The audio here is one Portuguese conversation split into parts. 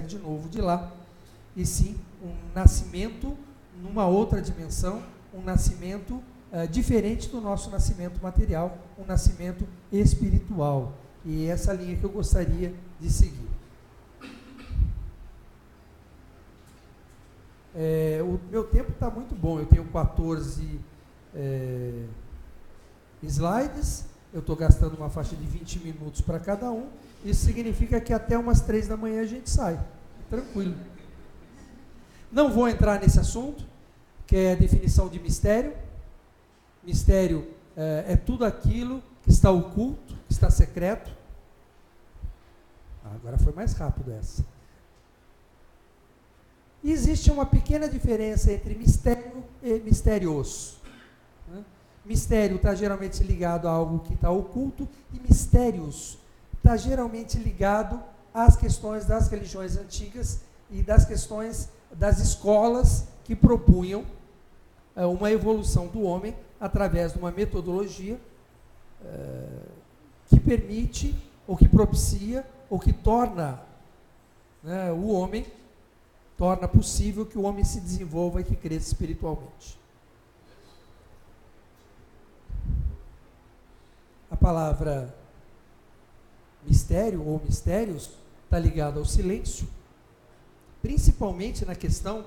de novo de lá, e sim um nascimento numa outra dimensão, um nascimento diferente do nosso nascimento material, um nascimento espiritual. E é essa linha que eu gostaria de seguir. O meu tempo está muito bom, eu tenho 14 slides, eu estou gastando uma faixa de 20 minutos para cada um, isso significa que até umas 3 da manhã a gente sai, tranquilo. Não vou entrar nesse assunto, que é a definição de mistério. Mistério é tudo aquilo que está oculto, que está secreto. Agora foi mais rápido essa. E existe uma pequena diferença entre mistério e misterioso. Mistério está geralmente ligado a algo que está oculto, e mistérios está geralmente ligado às questões das religiões antigas e das questões das escolas que propunham uma evolução do homem através de uma metodologia que permite, ou que propicia, ou que torna o homem, torna possível que o homem se desenvolva e que cresça espiritualmente. A palavra mistério ou mistérios está ligada ao silêncio, principalmente na questão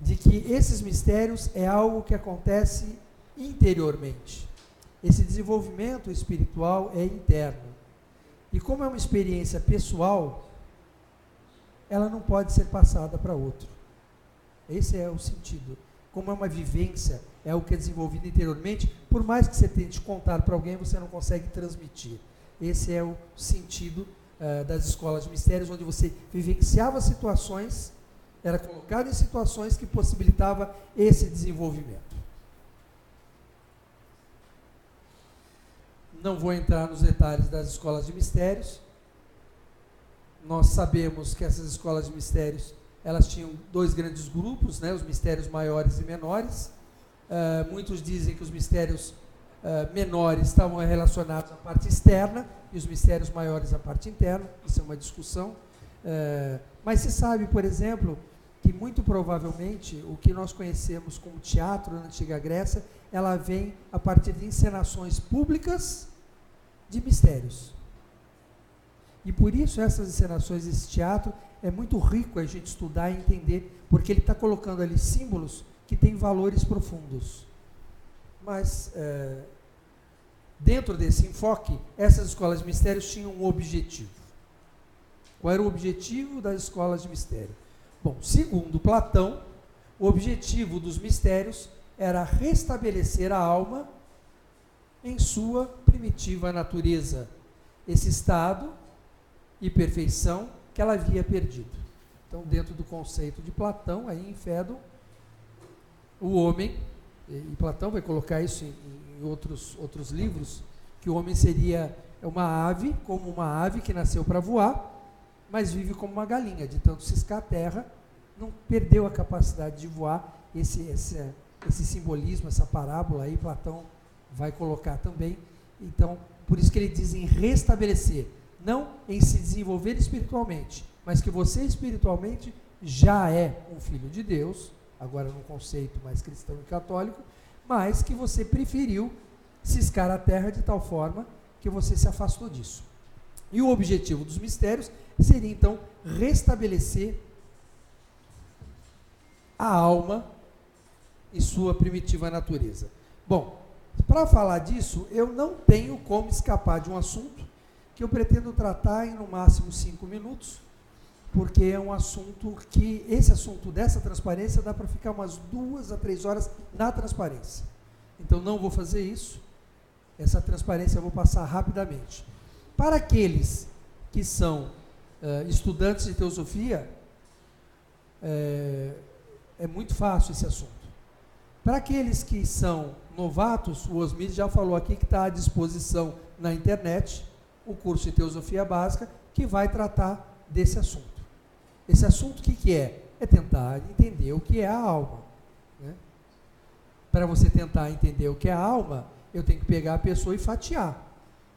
de que esses mistérios é algo que acontece interiormente. Esse desenvolvimento espiritual é interno. E como é uma experiência pessoal, ela não pode ser passada para outro. Esse é o sentido. Como é uma vivência, é algo que é desenvolvido interiormente, por mais que você tente contar para alguém, você não consegue transmitir. Esse é o sentido das escolas de mistérios, onde você vivenciava situações, era colocado em situações que possibilitava esse desenvolvimento. Não vou entrar nos detalhes das escolas de mistérios. Nós sabemos que essas escolas de mistérios, elas tinham 2 grandes grupos, os mistérios maiores e menores. Muitos dizem que os mistérios menores estavam relacionados à parte externa e os mistérios maiores à parte interna. Isso é uma discussão. Mas se sabe, por exemplo, que muito provavelmente o que nós conhecemos como teatro na Antiga Grécia, ela vem a partir de encenações públicas de mistérios. E por isso essas encenações, esse teatro, é muito rico a gente estudar e entender, porque ele está colocando ali símbolos que têm valores profundos. Mas, dentro desse enfoque, essas escolas de mistérios tinham um objetivo. Qual era o objetivo das escolas de mistério? Bom, segundo Platão, o objetivo dos mistérios era restabelecer a alma em sua primitiva natureza, esse estado e perfeição que ela havia perdido. Então, dentro do conceito de Platão, aí em Fédon, o homem, e Platão vai colocar isso em outros livros, que o homem seria uma ave, como uma ave que nasceu para voar, mas vive como uma galinha, de tanto ciscar a terra, não perdeu a capacidade de voar. Esse simbolismo, essa parábola aí, Platão vai colocar também. Então, por isso que ele diz em restabelecer, não em se desenvolver espiritualmente, mas que você espiritualmente já é um filho de Deus, agora num conceito mais cristão e católico, mas que você preferiu ciscar a terra de tal forma que você se afastou disso. E o objetivo dos mistérios seria, então, restabelecer a alma e sua primitiva natureza. Bom, para falar disso, eu não tenho como escapar de um assunto que eu pretendo tratar em no máximo 5 minutos, porque é um assunto que, esse assunto dessa transparência, dá para ficar umas 2 a 3 horas na transparência. Então, não vou fazer isso. Essa transparência eu vou passar rapidamente. Para aqueles que são estudantes de teosofia, é muito fácil esse assunto. Para aqueles que são novatos, o Osmir já falou aqui que está à disposição na internet o curso de teosofia básica que vai tratar desse assunto. Esse assunto o que é? É tentar entender o que é a alma. Para você tentar entender o que é a alma, eu tenho que pegar a pessoa e fatiar.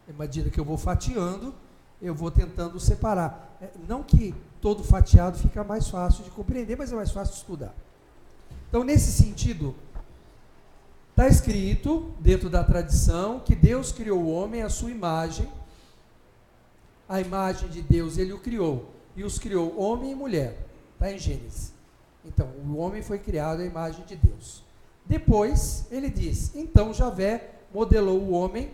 À medida que eu vou fatiando, eu vou tentando separar. Não que todo fatiado fica mais fácil de compreender, mas é mais fácil de estudar. Então, nesse sentido, está escrito, dentro da tradição, que Deus criou o homem à sua imagem. A imagem de Deus ele o criou, e os criou homem e mulher. Está em Gênesis. Então, o homem foi criado à imagem de Deus. Depois, ele diz, então Javé modelou o homem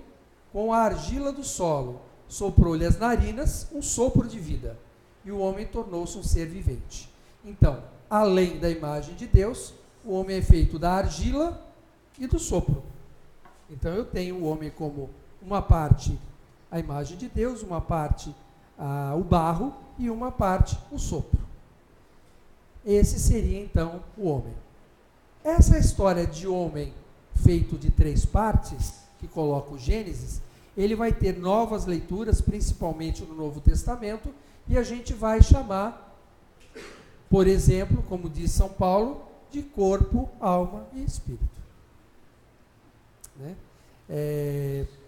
com a argila do solo, soprou-lhe as narinas, um sopro de vida, e o homem tornou-se um ser vivente. Então, além da imagem de Deus, o homem é feito da argila e do sopro. Então, eu tenho o homem como uma parte a imagem de Deus, uma parte o barro e uma parte o sopro. Esse seria, então, o homem. Essa história de homem feito de 3 partes, que coloca o Gênesis, ele vai ter novas leituras, principalmente no Novo Testamento, e a gente vai chamar, por exemplo, como diz São Paulo, de corpo, alma e espírito. Né?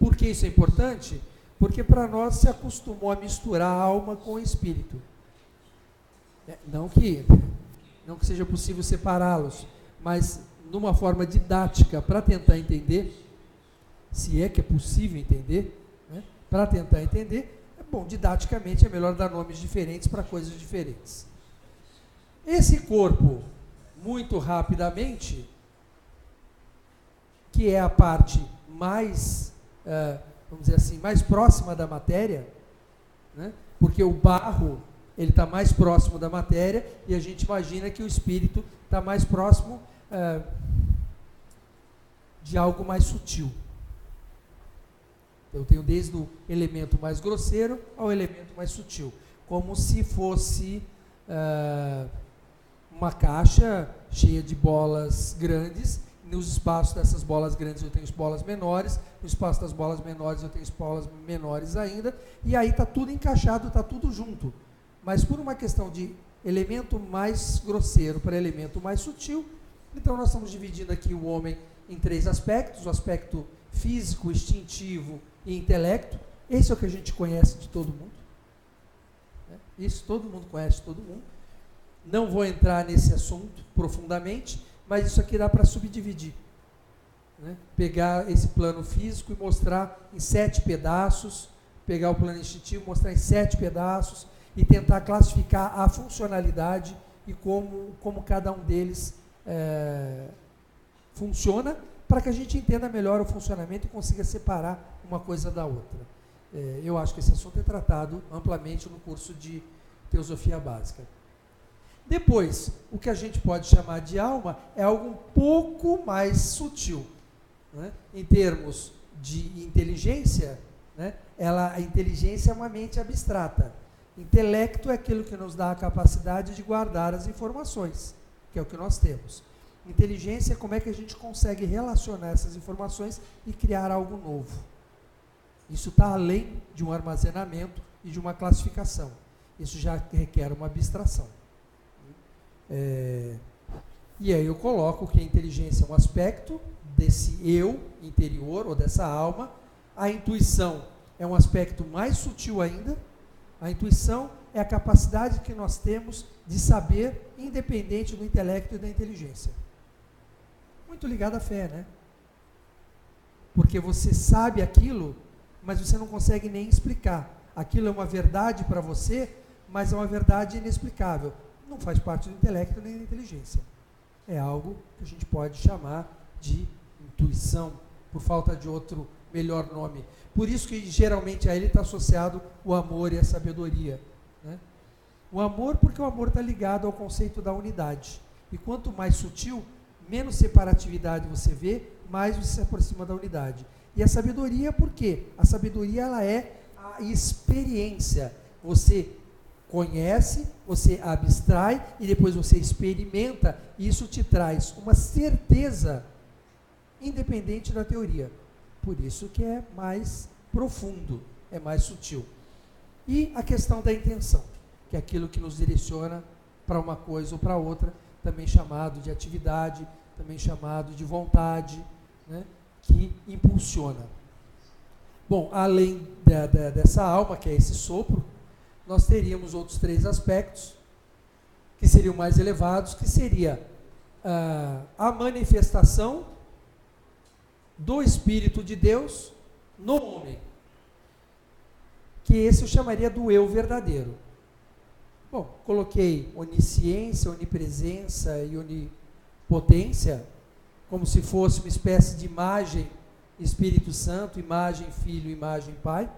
Por que isso é importante? Porque para nós se acostumou a misturar alma com espírito. Não que seja possível separá-los, mas numa forma didática, para tentar entender, se é que é possível entender, né? Para tentar entender, didaticamente é melhor dar nomes diferentes para coisas diferentes. Esse corpo, muito rapidamente, que é a parte mais, vamos dizer assim, mais próxima da matéria, né? Porque o barro, ele está mais próximo da matéria, e a gente imagina que o espírito está mais próximo de algo mais sutil. Eu tenho desde o elemento mais grosseiro ao elemento mais sutil, como se fosse uma caixa cheia de bolas grandes. Nos espaços dessas bolas grandes eu tenho bolas menores, no espaço das bolas menores eu tenho bolas menores ainda, e aí está tudo encaixado, está tudo junto. Mas por uma questão de elemento mais grosseiro para elemento mais sutil, então nós estamos dividindo aqui o homem em 3 aspectos: o aspecto físico, instintivo e intelecto. Esse é o que a gente conhece de todo mundo. Isso todo mundo conhece de todo mundo. Não vou entrar nesse assunto profundamente, mas isso aqui dá para subdividir. Né? Pegar esse plano físico e mostrar em 7 pedaços, pegar o plano instintivo, mostrar em 7 pedaços, e tentar classificar a funcionalidade e como cada um deles funciona, para que a gente entenda melhor o funcionamento e consiga separar uma coisa da outra. Eu acho que esse assunto é tratado amplamente no curso de Teosofia Básica. Depois, o que a gente pode chamar de alma é algo um pouco mais sutil. Né? Em termos de inteligência, né? A inteligência é uma mente abstrata. Intelecto é aquilo que nos dá a capacidade de guardar as informações, que é o que nós temos. Inteligência é como é que a gente consegue relacionar essas informações e criar algo novo. Isso está além de um armazenamento e de uma classificação. Isso já requer uma abstração. E aí eu coloco que a inteligência é um aspecto desse eu interior, ou dessa alma. A intuição é um aspecto mais sutil ainda. A intuição é a capacidade que nós temos de saber, independente do intelecto e da inteligência. Muito ligado à fé, né? Porque você sabe aquilo, mas você não consegue nem explicar. Aquilo é uma verdade para você, mas é uma verdade inexplicável. Não faz parte do intelecto nem da inteligência. É algo que a gente pode chamar de intuição, por falta de outro melhor nome. Por isso que geralmente a ele está associado o amor e a sabedoria. Né? O amor, porque o amor está ligado ao conceito da unidade. E quanto mais sutil, menos separatividade você vê, mais você se aproxima da unidade. E a sabedoria, por quê? A sabedoria, ela é a experiência. Você conhece, você abstrai e depois você experimenta, e isso te traz uma certeza independente da teoria. Por isso que é mais profundo, é mais sutil. E a questão da intenção, que é aquilo que nos direciona para uma coisa ou para outra, também chamado de atividade, também chamado de vontade, né, que impulsiona. Bom, além dessa alma, que é esse sopro, nós teríamos outros 3 aspectos, que seriam mais elevados, que seria a manifestação do Espírito de Deus no homem, que esse eu chamaria do eu verdadeiro. Bom, coloquei onisciência, onipresença e onipotência, como se fosse uma espécie de imagem Espírito Santo, imagem Filho, imagem Pai,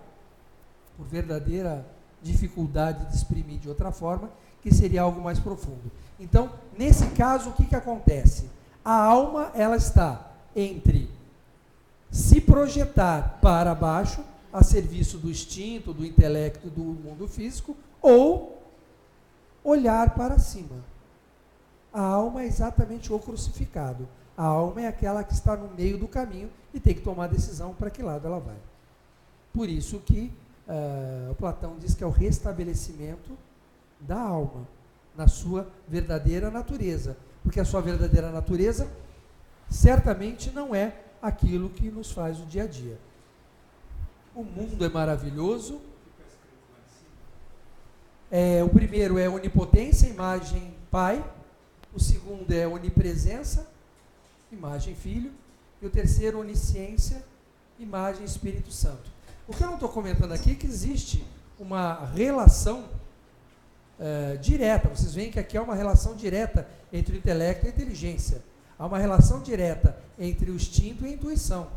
por verdadeira dificuldade de exprimir de outra forma, que seria algo mais profundo. Então, nesse caso, o que acontece? A alma, ela está entre se projetar para baixo, a serviço do instinto, do intelecto, do mundo físico, ou olhar para cima. A alma é exatamente o crucificado. A alma é aquela que está no meio do caminho e tem que tomar decisão para que lado ela vai. Por isso que o Platão diz que é o restabelecimento da alma, na sua verdadeira natureza. Porque a sua verdadeira natureza certamente não é aquilo que nos faz o dia a dia. O mundo é maravilhoso. O primeiro é onipotência, imagem Pai. O segundo é onipresença, imagem Filho. E o terceiro, onisciência, imagem Espírito Santo. O que eu não estou comentando aqui é que existe uma relação direta. Vocês veem que aqui há uma relação direta entre o intelecto e a inteligência. Há uma relação direta entre o instinto e a intuição.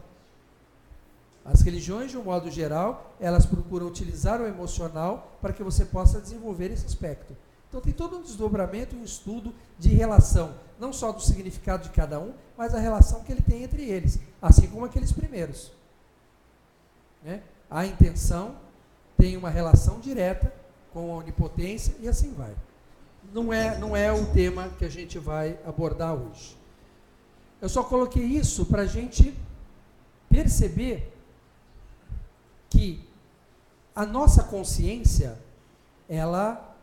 As religiões, de um modo geral, elas procuram utilizar o emocional para que você possa desenvolver esse aspecto. Então tem todo um desdobramento e um estudo de relação, não só do significado de cada um, mas a relação que ele tem entre eles, assim como aqueles primeiros. A intenção tem uma relação direta com a onipotência e assim vai. Não é o tema que a gente vai abordar hoje. Eu só coloquei isso para a gente perceber que a nossa consciência, ela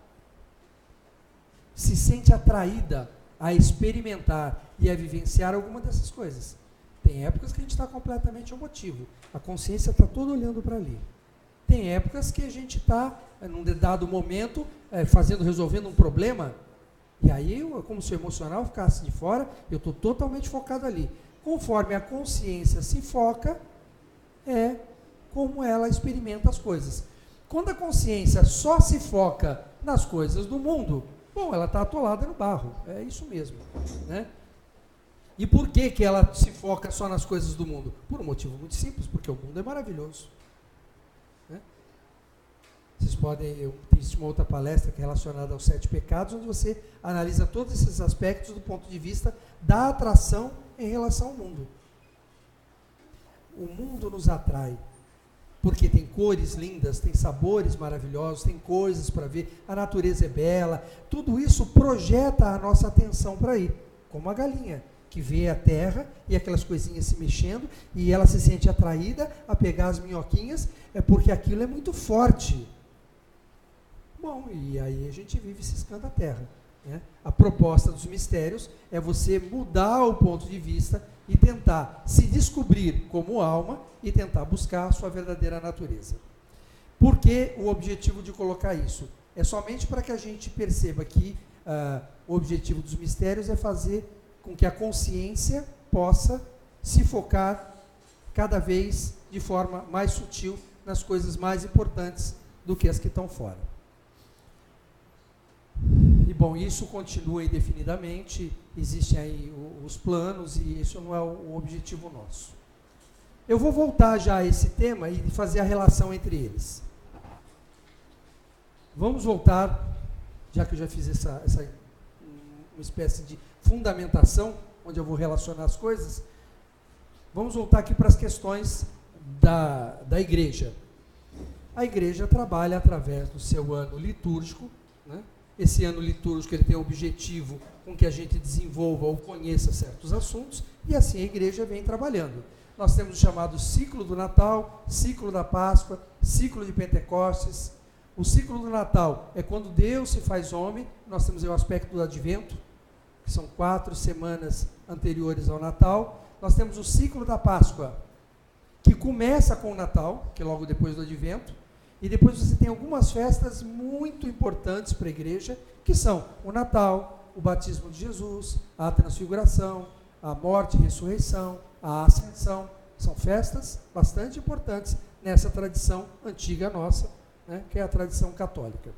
se sente atraída a experimentar e a vivenciar alguma dessas coisas. Tem épocas que a gente está completamente emotivo, a consciência está toda olhando para ali. Tem épocas que a gente está, num dado momento, resolvendo um problema, e aí, como se o emocional ficasse de fora, eu estou totalmente focado ali. Conforme a consciência se foca, é como ela experimenta as coisas. Quando a consciência só se foca nas coisas do mundo, bom, ela está atolada no barro, é isso mesmo, né? E por que ela se foca só nas coisas do mundo? Por um motivo muito simples, porque o mundo é maravilhoso. Vocês podem, existe uma outra palestra que é relacionada aos 7 pecados, onde você analisa todos esses aspectos do ponto de vista da atração em relação ao mundo. O mundo nos atrai, porque tem cores lindas, tem sabores maravilhosos, tem coisas para ver, a natureza é bela, tudo isso projeta a nossa atenção para aí, como a galinha, que vê a terra e aquelas coisinhas se mexendo, e ela se sente atraída a pegar as minhoquinhas, porque aquilo é muito forte. Bom, e aí a gente vive ciscando a terra. A proposta dos mistérios é você mudar o ponto de vista e tentar se descobrir como alma e tentar buscar a sua verdadeira natureza. Por que o objetivo de colocar isso? É somente para que a gente perceba que o objetivo dos mistérios é fazer com que a consciência possa se focar cada vez de forma mais sutil nas coisas mais importantes do que as que estão fora. E bom, isso continua indefinidamente, existem aí os planos e isso não é o objetivo nosso. Eu vou voltar já a esse tema e fazer a relação entre eles. Vamos voltar, já que eu já fiz essa uma espécie de fundamentação, onde eu vou relacionar as coisas, vamos voltar aqui para as questões da igreja. A igreja trabalha através do seu ano litúrgico, né? Esse ano litúrgico ele tem o objetivo com que a gente desenvolva ou conheça certos assuntos, e assim a igreja vem trabalhando. Nós temos o chamado ciclo do Natal, ciclo da Páscoa, ciclo de Pentecostes. O ciclo do Natal é quando Deus se faz homem, nós temos aí o aspecto do Advento, que são 4 semanas anteriores ao Natal. Nós temos o ciclo da Páscoa, que começa com o Natal, que é logo depois do Advento, E depois você tem algumas festas muito importantes para a igreja, que são o Natal, o batismo de Jesus, a transfiguração, a morte e ressurreição, a ascensão. São festas bastante importantes nessa tradição antiga nossa, né, que é a tradição católica.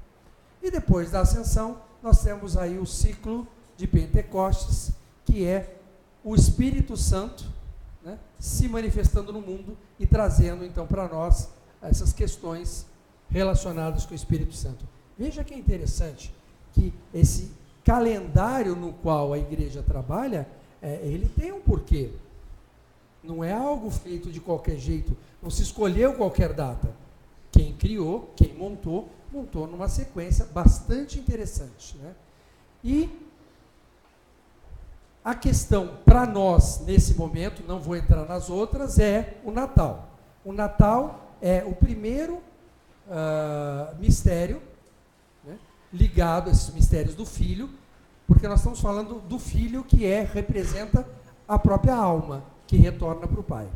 E depois da ascensão, nós temos aí o ciclo de Pentecostes, que é o Espírito Santo, né, se manifestando no mundo e trazendo então para nós essas questões relacionadas com o Espírito Santo. Veja que é interessante que esse calendário no qual a igreja trabalha, ele tem um porquê. Não é algo feito de qualquer jeito, não se escolheu qualquer data. Quem criou, quem montou numa sequência bastante interessante, né? E a questão para nós, nesse momento, não vou entrar nas outras, é o Natal. O Natal é o primeiro mistério, né, ligado a esses mistérios do Filho, porque nós estamos falando do Filho que representa a própria alma, que retorna para o Pai.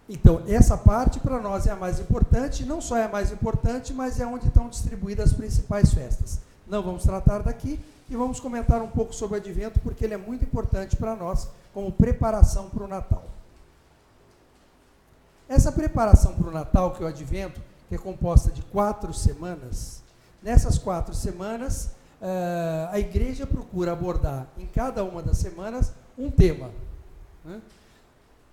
Então, essa parte para nós é a mais importante, não só é a mais importante, mas é onde estão distribuídas as principais festas. Não vamos tratar daqui e vamos comentar um pouco sobre o Advento, porque ele é muito importante para nós, como preparação para o Natal. Essa preparação para o Natal, que é o Advento, que é composta de 4 semanas, nessas 4 semanas, a igreja procura abordar em cada uma das semanas um tema, né?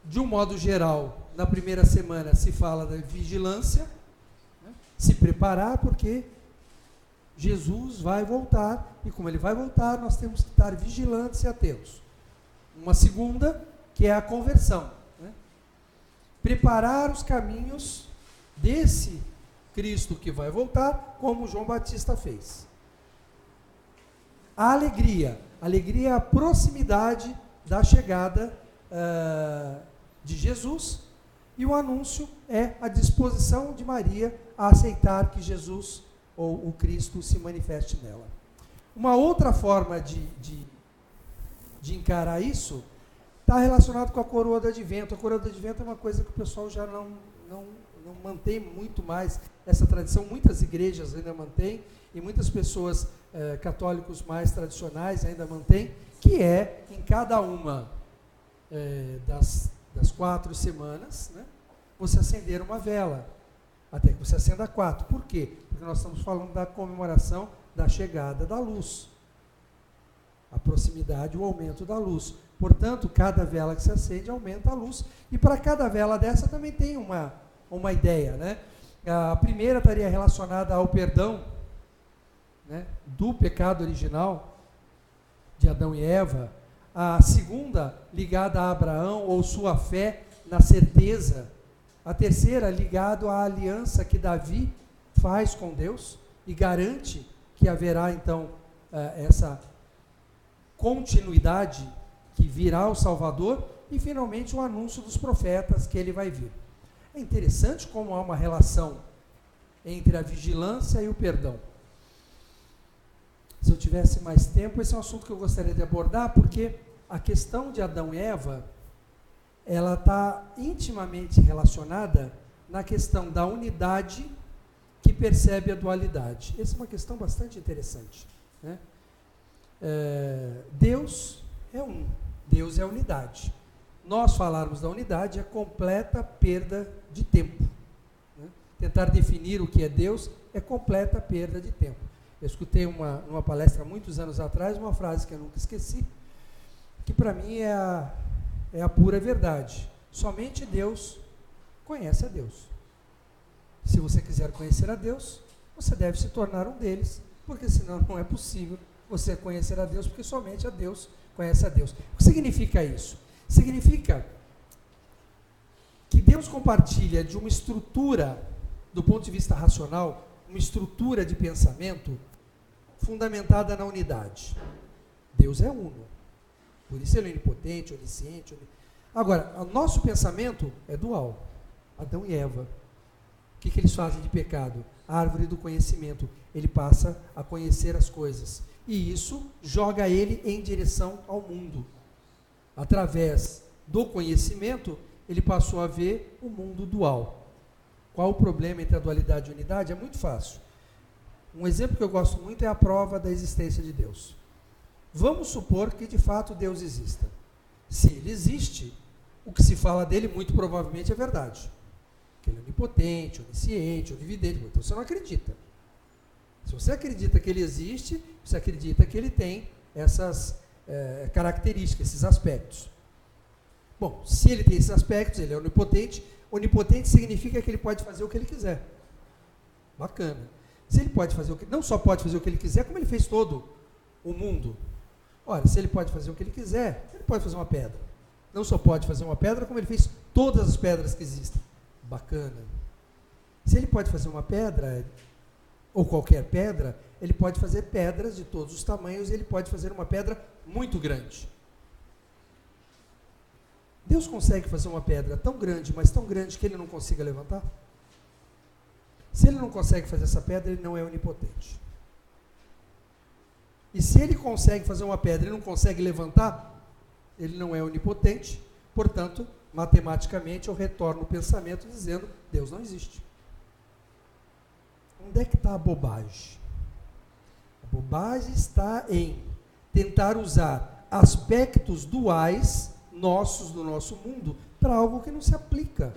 De um modo geral, na primeira semana se fala da vigilância, né? Se preparar, porque Jesus vai voltar, e como ele vai voltar, nós temos que estar vigilantes e atentos. Uma segunda, que é a conversão, né? Preparar os caminhos desse Cristo que vai voltar, como João Batista fez. A alegria é a proximidade da chegada de Jesus, e o anúncio é a disposição de Maria a aceitar que Jesus ou o Cristo se manifeste nela. Uma outra forma de encarar isso está relacionado com a coroa do Advento. A coroa do Advento é uma coisa que o pessoal já não mantém muito mais essa tradição. Muitas igrejas ainda mantêm, e muitas pessoas católicos mais tradicionais ainda mantêm, que é em cada uma das 4 semanas, né, você acender uma vela, até que você acenda 4. Por quê? Porque nós estamos falando da comemoração da chegada da luz, a proximidade, o aumento da luz. Portanto, cada vela que se acende aumenta a luz, e para cada vela dessa também tem uma ideia, né? A primeira estaria relacionada ao perdão, né, do pecado original de Adão e Eva. A segunda, ligada a Abraão, ou sua fé na certeza. A terceira, ligado à aliança que Davi faz com Deus e garante que haverá, então, essa continuidade, que virá o Salvador, e, finalmente, o anúncio dos profetas que ele vai vir. É interessante como há uma relação entre a vigilância e o perdão. Se eu tivesse mais tempo, esse é um assunto que eu gostaria de abordar, porque a questão de Adão e Eva, ela está intimamente relacionada na questão da unidade que percebe a dualidade. Essa é uma questão bastante interessante, né? Deus é um, Deus é unidade. Nós falarmos da unidade é completa perda de tempo, né? Tentar definir o que é Deus é completa perda de tempo. Eu escutei numa palestra há muitos anos atrás uma frase que eu nunca esqueci, que para mim é a pura verdade. Somente Deus conhece a Deus. Se você quiser conhecer a Deus, você deve se tornar um deles, porque senão não é possível você conhecer a Deus, porque somente a Deus conhece a Deus. O que significa isso? Significa que Deus compartilha de uma estrutura, do ponto de vista racional, uma estrutura de pensamento fundamentada na unidade. Deus é uno, por isso ele é onipotente, onisciente. Agora, o nosso pensamento é dual. Adão e Eva, o que eles fazem de pecado? A árvore do conhecimento. Ele passa a conhecer as coisas, e isso joga ele em direção ao mundo. Através do conhecimento, ele passou a ver o mundo dual. Qual o problema entre a dualidade e a unidade? É muito fácil. Um exemplo que eu gosto muito é a prova da existência de Deus. Vamos supor que de fato Deus exista. Se ele existe, o que se fala dele muito provavelmente é verdade. Que ele é onipotente, onisciente, onividente. Então você não acredita. Se você acredita que ele existe, você acredita que ele tem essas características, esses aspectos. Bom, se ele tem esses aspectos, ele é onipotente. Onipotente significa que ele pode fazer o que ele quiser. Bacana. Se ele pode fazer não só pode fazer o que ele quiser, como ele fez todo o mundo. Ora, se ele pode fazer o que ele quiser, ele pode fazer uma pedra. Não só pode fazer uma pedra, como ele fez todas as pedras que existem. Bacana. Se ele pode fazer uma pedra, ou qualquer pedra, ele pode fazer pedras de todos os tamanhos, e ele pode fazer uma pedra muito grande. Deus consegue fazer uma pedra tão grande, mas tão grande que ele não consiga levantar? Se ele não consegue fazer essa pedra, ele não é onipotente. E se ele consegue fazer uma pedra e não consegue levantar, ele não é onipotente, portanto, matematicamente eu retorno o pensamento dizendo, Deus não existe. Onde é que está a bobagem? A bobagem está em tentar usar aspectos duais nossos do nosso mundo para algo que não se aplica.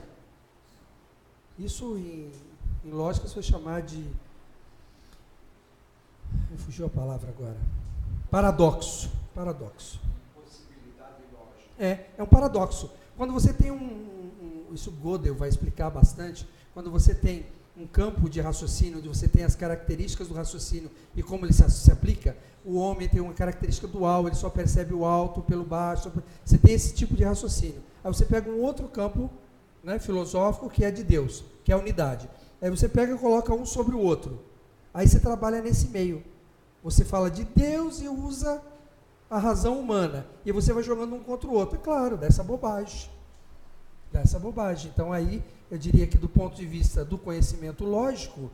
Isso em lógica se vai chamar de... Me fugiu a palavra agora. Paradoxo. Possibilidade lógica. É um paradoxo. Quando você tem isso Gödel vai explicar bastante, quando você tem um campo de raciocínio, onde você tem as características do raciocínio e como ele se aplica, o homem tem uma característica dual, ele só percebe o alto pelo baixo, você tem esse tipo de raciocínio. Aí você pega um outro campo, né, filosófico, que é de Deus, que é a unidade. Aí você pega e coloca um sobre o outro. Aí você trabalha nesse meio. Você fala de Deus e usa a razão humana. E você vai jogando um contra o outro. É claro, dá essa bobagem. Então aí, eu diria que do ponto de vista do conhecimento lógico,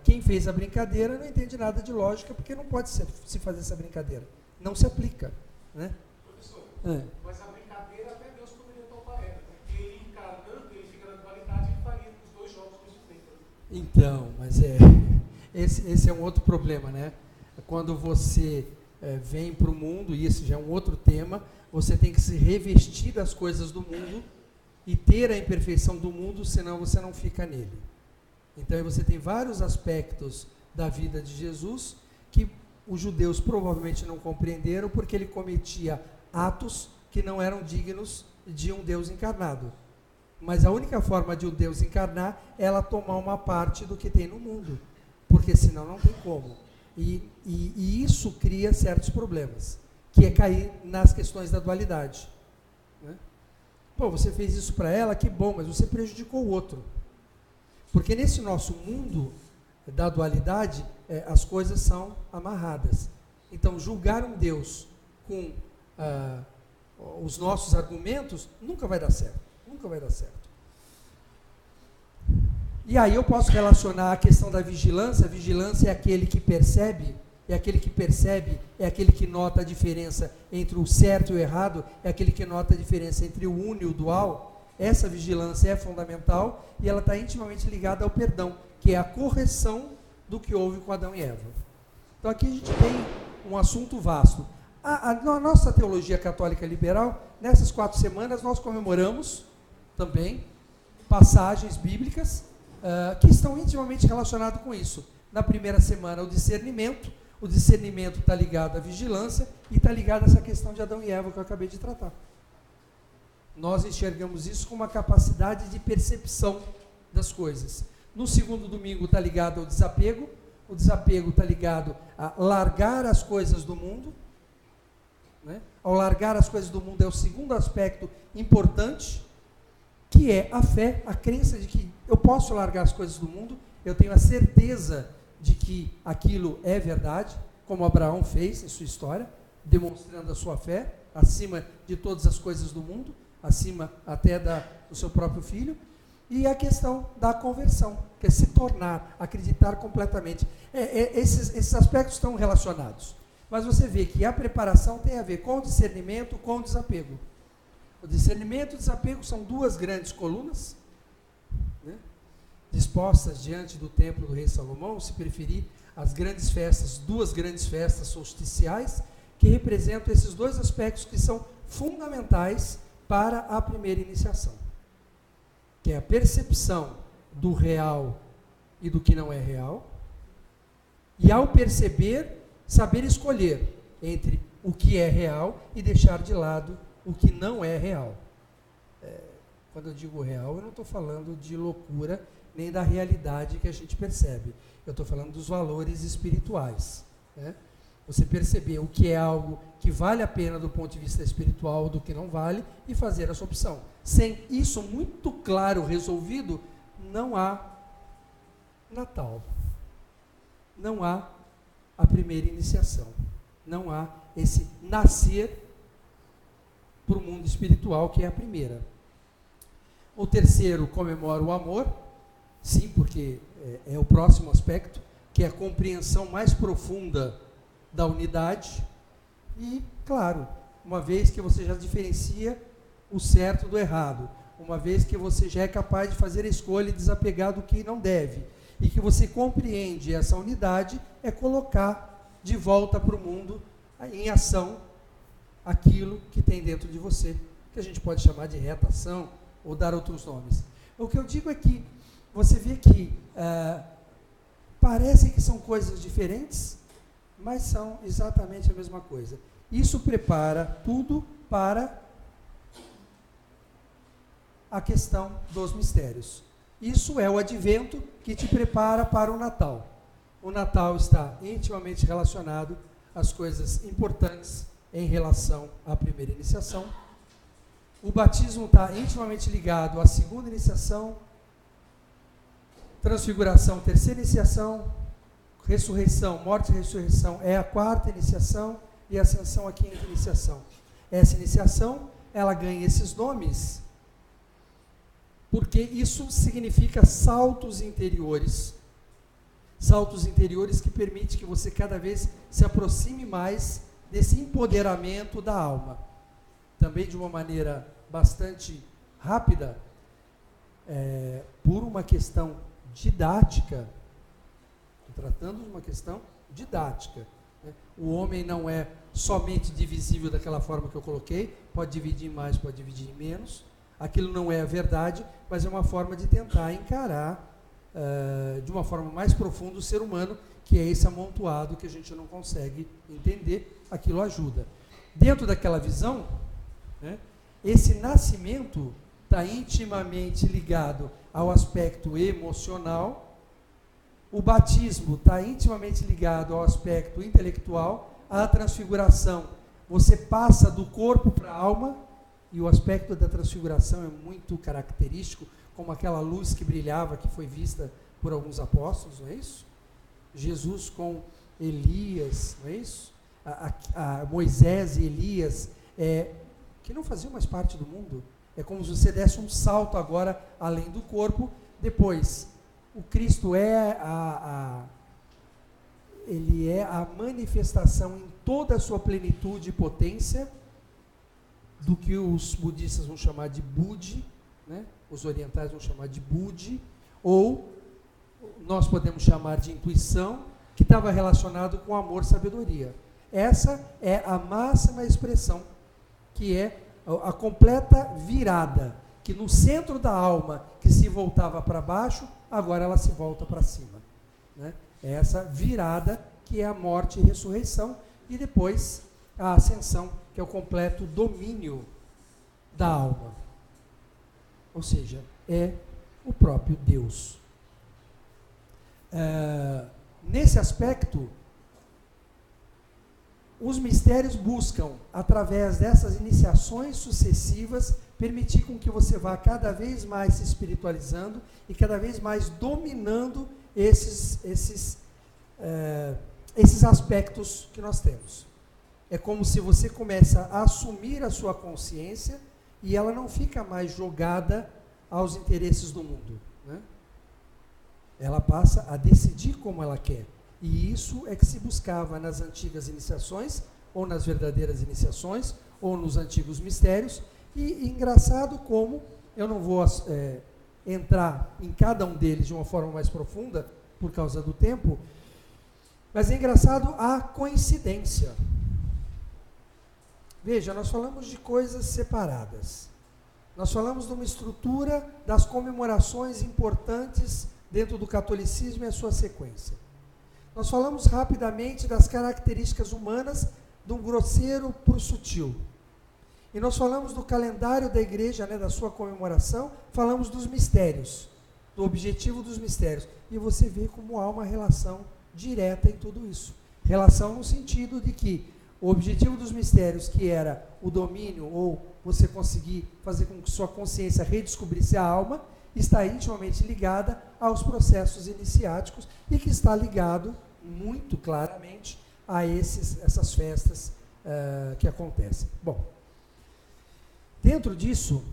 quem fez a brincadeira não entende nada de lógica, porque não pode se fazer essa brincadeira. Não se aplica. Né? Professor, mas a brincadeira até Deus poderia topar ela. Porque ele encarnando, ele fica na dualidade e faria os dois jogos que se tem. Então, mas esse é um outro problema, né? Quando você vem para o mundo, e esse já é um outro tema, você tem que se revestir das coisas do mundo e ter a imperfeição do mundo, senão você não fica nele. Então você tem vários aspectos da vida de Jesus que os judeus provavelmente não compreenderam, porque ele cometia atos que não eram dignos de um Deus encarnado. Mas a única forma de um Deus encarnar é ela tomar uma parte do que tem no mundo, porque senão não tem como. E isso cria certos problemas, que é cair nas questões da dualidade. Né? Pô, você fez isso para ela, que bom, mas você prejudicou o outro. Porque nesse nosso mundo da dualidade, as coisas são amarradas. Então, julgar um Deus com os nossos argumentos nunca vai dar certo. Nunca vai dar certo. E aí eu posso relacionar a questão da vigilância. A vigilância é aquele que percebe, é aquele que nota a diferença entre o certo e o errado, é aquele que nota a diferença entre o uno e o dual. Essa vigilância é fundamental e ela está intimamente ligada ao perdão, que é a correção do que houve com Adão e Eva. Então aqui a gente tem um assunto vasto. Na nossa teologia católica liberal, nessas 4 semanas nós comemoramos também passagens bíblicas que estão intimamente relacionadas com isso. Na primeira semana, o discernimento está ligado à vigilância e está ligado a essa questão de Adão e Eva que eu acabei de tratar. Nós enxergamos isso como uma capacidade de percepção das coisas. No segundo domingo está ligado ao desapego, o desapego está ligado a largar as coisas do mundo. Né? Ao largar as coisas do mundo é o segundo aspecto importante, que é a fé, a crença de que eu posso largar as coisas do mundo, eu tenho a certeza de que aquilo é verdade, como Abraão fez em sua história, demonstrando a sua fé, acima de todas as coisas do mundo, acima até do seu próprio filho, e a questão da conversão, que é se tornar, acreditar completamente. Esses aspectos estão relacionados, mas você vê que a preparação tem a ver com o discernimento, com o desapego. O discernimento e o desapego são 2 grandes colunas, né? dispostas diante do templo do rei Salomão, se preferir as grandes festas, 2 grandes festas solsticiais, que representam esses 2 aspectos que são fundamentais para a primeira iniciação, que é a percepção do real e do que não é real, e ao perceber, saber escolher entre o que é real e deixar de lado o que não é real. Quando eu digo real, eu não estou falando de loucura, nem da realidade que a gente percebe. Eu estou falando dos valores espirituais. Né? Você perceber o que é algo que vale a pena do ponto de vista espiritual, do que não vale, e fazer essa opção. Sem isso muito claro resolvido, não há Natal. Não há a primeira iniciação. Não há esse nascer para o mundo espiritual, que é a primeira. O terceiro comemora o amor, sim, porque é o próximo aspecto, que é a compreensão mais profunda da unidade. E, claro, uma vez que você já diferencia o certo do errado, uma vez que você já é capaz de fazer a escolha e desapegar do que não deve, e que você compreende essa unidade, é colocar de volta para o mundo, em ação, aquilo que tem dentro de você, que a gente pode chamar de retação, ou dar outros nomes. O que eu digo é que você vê que parece que são coisas diferentes, mas são exatamente a mesma coisa. Isso prepara tudo para a questão dos mistérios. Isso é o advento que te prepara para o Natal. O Natal está intimamente relacionado às coisas importantes em relação à primeira iniciação. O batismo está intimamente ligado à segunda iniciação, transfiguração, terceira iniciação, ressurreição, morte e ressurreição é a quarta iniciação, e ascensão a quinta iniciação. Essa iniciação, ela ganha esses nomes porque isso significa saltos interiores que permitem que você cada vez se aproxime mais desse empoderamento da alma. Também de uma maneira bastante rápida, por uma questão didática, tratando de uma questão didática. Né? O homem não é somente divisível daquela forma que eu coloquei, pode dividir em mais, pode dividir em menos. Aquilo não é a verdade, mas é uma forma de tentar encarar de uma forma mais profunda o ser humano, que é esse amontoado que a gente não consegue entender. Aquilo ajuda. Dentro daquela visão, né, esse nascimento está intimamente ligado ao aspecto emocional. O batismo está intimamente ligado ao aspecto intelectual. A transfiguração, você passa do corpo para a alma, e o aspecto da transfiguração é muito característico, como aquela luz que brilhava, que foi vista por alguns apóstolos, não é isso? Jesus com Elias, não é isso? A Moisés e Elias, que não faziam mais parte do mundo. É como se você desse um salto agora além do corpo. Depois, o Cristo ele é a manifestação em toda a sua plenitude e potência do que os budistas vão chamar de Budi, né? Os orientais vão chamar de Budi, ou nós podemos chamar de intuição, que estava relacionado com amor e sabedoria. Essa é a máxima expressão, que é a completa virada, que no centro da alma, que se voltava para baixo, agora ela se volta para cima. Né? É essa virada que é a morte e ressurreição, e depois a ascensão, que é o completo domínio da alma. Ou seja, é o próprio Deus. Nesse aspecto, os mistérios buscam, através dessas iniciações sucessivas, permitir com que você vá cada vez mais se espiritualizando e cada vez mais dominando esses aspectos que nós temos. É como se você começa a assumir a sua consciência e ela não fica mais jogada aos interesses do mundo. Né? Ela passa a decidir como ela quer. E isso é que se buscava nas antigas iniciações, ou nas verdadeiras iniciações, ou nos antigos mistérios. E engraçado como, eu entrar em cada um deles de uma forma mais profunda, por causa do tempo, mas é engraçado a coincidência. Veja, nós falamos de coisas separadas. Nós falamos de uma estrutura das comemorações importantes dentro do catolicismo e a sua sequência. Nós falamos rapidamente das características humanas, de um grosseiro para o sutil. E nós falamos do calendário da igreja, da sua comemoração, falamos dos mistérios, do objetivo dos mistérios. E você vê como há uma relação direta em tudo isso. Relação no sentido de que o objetivo dos mistérios, que era o domínio, ou você conseguir fazer com que sua consciência redescobrisse a alma, está intimamente ligada aos processos iniciáticos e que está ligado muito claramente a essas festas que acontecem. Bom, dentro disso,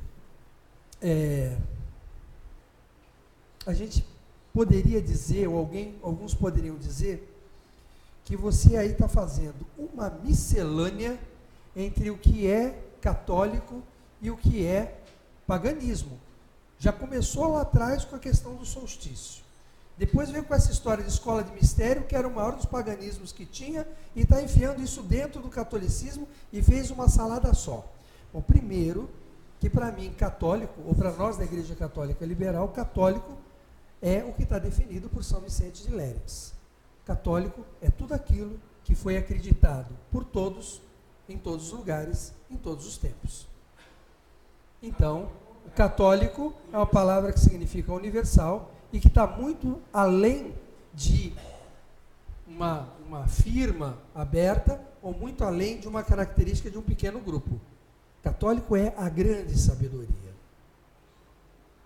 a gente poderia dizer, ou alguns poderiam dizer, que você aí está fazendo uma miscelânea entre o que é católico e o que é paganismo. Já começou lá atrás com a questão do solstício. Depois veio com essa história de escola de mistério, que era o maior dos paganismos que tinha, e está enfiando isso dentro do catolicismo e fez uma salada só. Bom, primeiro, que para mim, católico, ou para nós da Igreja Católica Liberal, católico é o que está definido por São Vicente de Lérins. Católico é tudo aquilo que foi acreditado por todos, em todos os lugares, em todos os tempos. Então, o católico é uma palavra que significa universal e que está muito além de uma firma aberta ou muito além de uma característica de um pequeno grupo. Católico é a grande sabedoria.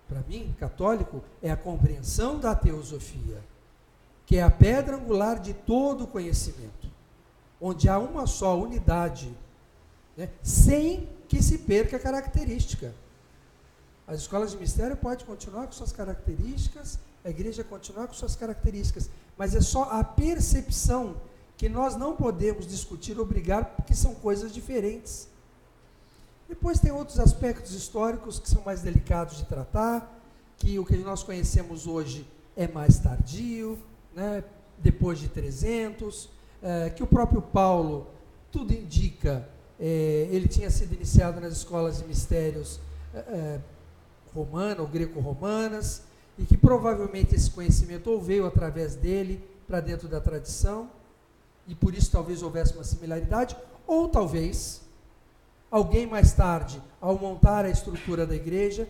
Para mim, católico é a compreensão da teosofia, que é a pedra angular de todo o conhecimento, onde há uma só unidade, sem que se perca a característica. As escolas de mistério podem continuar com suas características, a igreja continuar com suas características, mas é só a percepção que nós não podemos discutir ou brigar, porque são coisas diferentes. Depois tem outros aspectos históricos que são mais delicados de tratar, que o que nós conhecemos hoje é mais tardio, depois de 300, que o próprio Paulo, tudo indica, ele tinha sido iniciado nas escolas de mistérios romana ou greco-romanas, e que provavelmente esse conhecimento ou veio através dele para dentro da tradição, e por isso talvez houvesse uma similaridade, ou talvez alguém mais tarde, ao montar a estrutura da igreja,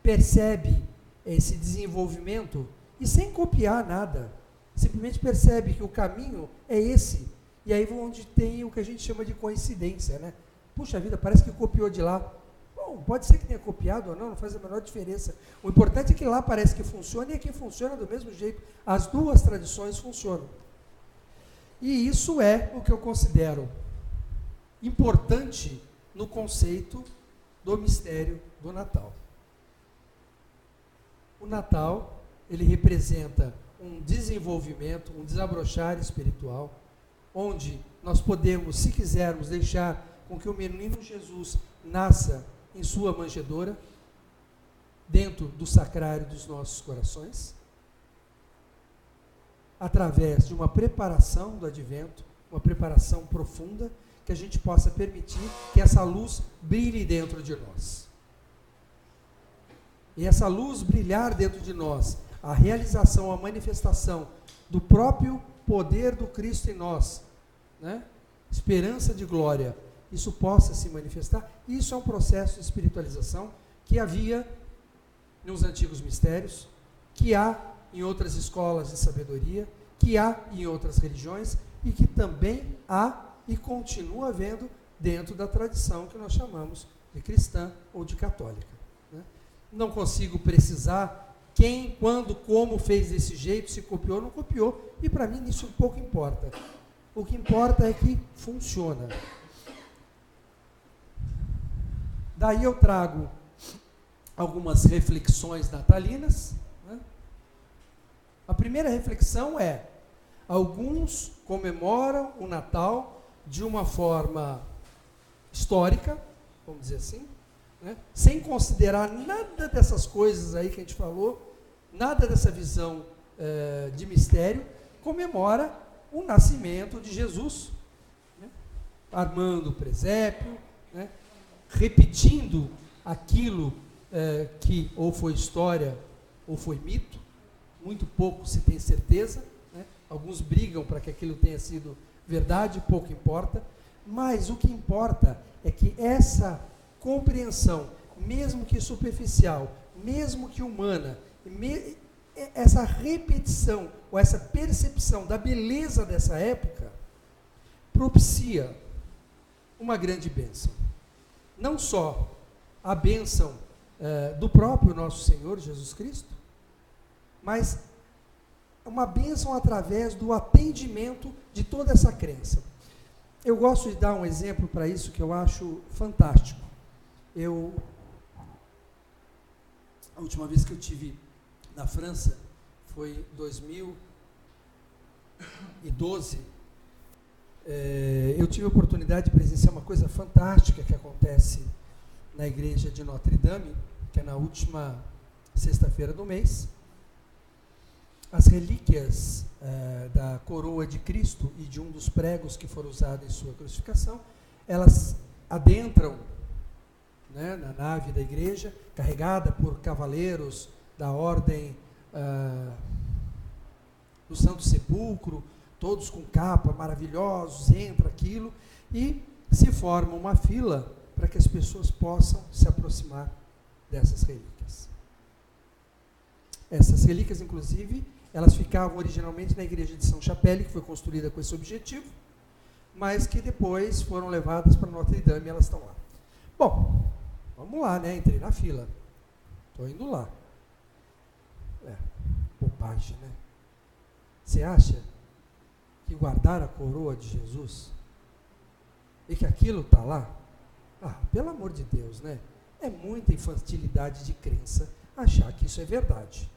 percebe esse desenvolvimento e sem copiar nada, simplesmente percebe que o caminho é esse, e aí onde tem o que a gente chama de coincidência, Puxa vida, parece que copiou de lá. Bom, pode ser que tenha copiado ou não, não faz a menor diferença. O importante é que lá parece que funciona e aqui funciona do mesmo jeito. As duas tradições funcionam. E isso é o que eu considero importante no conceito do mistério do Natal. O Natal, ele representa um desenvolvimento, um desabrochar espiritual, onde nós podemos, se quisermos, deixar com que o menino Jesus nasça em sua manjedoura, dentro do sacrário dos nossos corações, através de uma preparação do advento, uma preparação profunda, que a gente possa permitir que essa luz brilhe dentro de nós. E essa luz brilhar dentro de nós, a realização, a manifestação do próprio poder do Cristo em nós, esperança de glória, isso possa se manifestar. Isso é um processo de espiritualização que havia nos antigos mistérios, que há em outras escolas de sabedoria, que há em outras religiões e que também há e continua havendo dentro da tradição que nós chamamos de cristã ou de católica. Não consigo precisar quem, quando, como fez desse jeito, se copiou ou não copiou, e para mim isso pouco importa. O que importa é que funciona. Daí eu trago algumas reflexões natalinas. A primeira reflexão é: alguns comemoram o Natal de uma forma histórica, vamos dizer assim, né, sem considerar nada dessas coisas aí que a gente falou, nada dessa visão de mistério, comemora o nascimento de Jesus, né, armando o presépio, né, repetindo aquilo que ou foi história ou foi mito, muito pouco se tem certeza, né? Alguns brigam para que aquilo tenha sido verdade, pouco importa, mas o que importa é que essa compreensão, mesmo que superficial, mesmo que humana, essa repetição ou essa percepção da beleza dessa época propicia uma grande bênção. Não só a bênção do próprio nosso Senhor Jesus Cristo, mas uma bênção através do atendimento de toda essa crença. Eu gosto de dar um exemplo para isso que eu acho fantástico. A última vez que eu tive na França foi 2012. Eu tive a oportunidade de presenciar uma coisa fantástica que acontece na igreja de Notre Dame, que é na última sexta-feira do mês. As relíquias da coroa de Cristo e de um dos pregos que foram usados em sua crucificação, elas adentram, né, na nave da igreja, carregada por cavaleiros da ordem do Santo Sepulcro, todos com capa, maravilhosos, entra aquilo, e se forma uma fila para que as pessoas possam se aproximar dessas relíquias. Essas relíquias, inclusive, elas ficavam originalmente na igreja de São Chapelle, que foi construída com esse objetivo, mas que depois foram levadas para Notre Dame e elas estão lá. Bom, vamos lá, né? Entrei na fila. Estou indo lá. Bobagem, né? Você acha que guardar a coroa de Jesus e que aquilo está lá? Pelo amor de Deus, né? É muita infantilidade de crença achar que isso é verdade.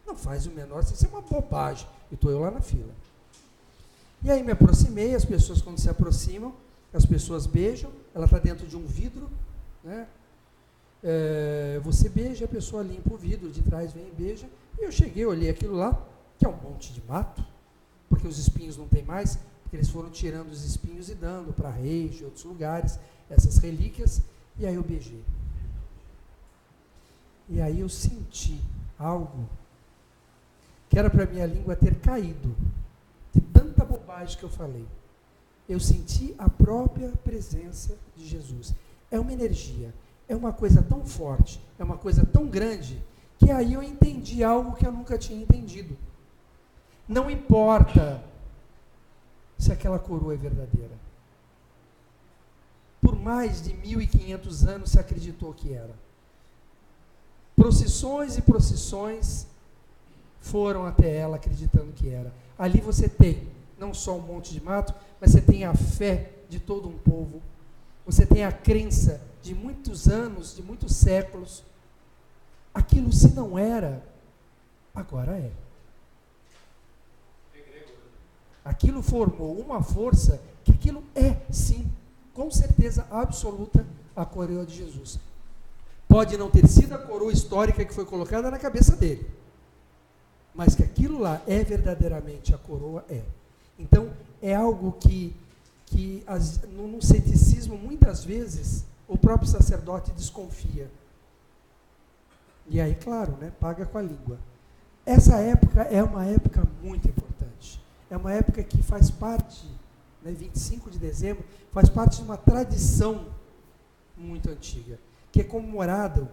Não faz o menor sentido, isso é uma bobagem. E estou eu lá na fila. E aí me aproximei, as pessoas quando se aproximam, as pessoas beijam, ela está dentro de um vidro, né? Você beija, a pessoa limpa o vidro, de trás vem e beija. E eu cheguei, olhei aquilo lá, que é um monte de mato, porque os espinhos não tem mais, porque eles foram tirando os espinhos e dando para reis de outros lugares, essas relíquias, e aí eu beijei. E aí eu senti algo que era para minha língua ter caído, de tanta bobagem que eu falei. Eu senti a própria presença de Jesus. É uma energia, é uma coisa tão forte, é uma coisa tão grande, que aí eu entendi algo que eu nunca tinha entendido. Não importa se aquela coroa é verdadeira. Por mais de 1500 anos se acreditou que era. Procissões e procissões foram até ela acreditando que era. Ali você tem não só um monte de mato, mas você tem a fé de todo um povo. Você tem a crença de muitos anos, de muitos séculos. Aquilo, se não era, agora é. Aquilo formou uma força que aquilo é, sim, com certeza absoluta, a coroa de Jesus. Pode não ter sido a coroa histórica que foi colocada na cabeça dele, mas que aquilo lá é verdadeiramente a coroa, é. Então, é algo que no ceticismo, muitas vezes, o próprio sacerdote desconfia. E aí, claro, né, paga com a língua. Essa época é uma época muito importante. É uma época que faz parte, né, 25 de dezembro, faz parte de uma tradição muito antiga, que é comemorada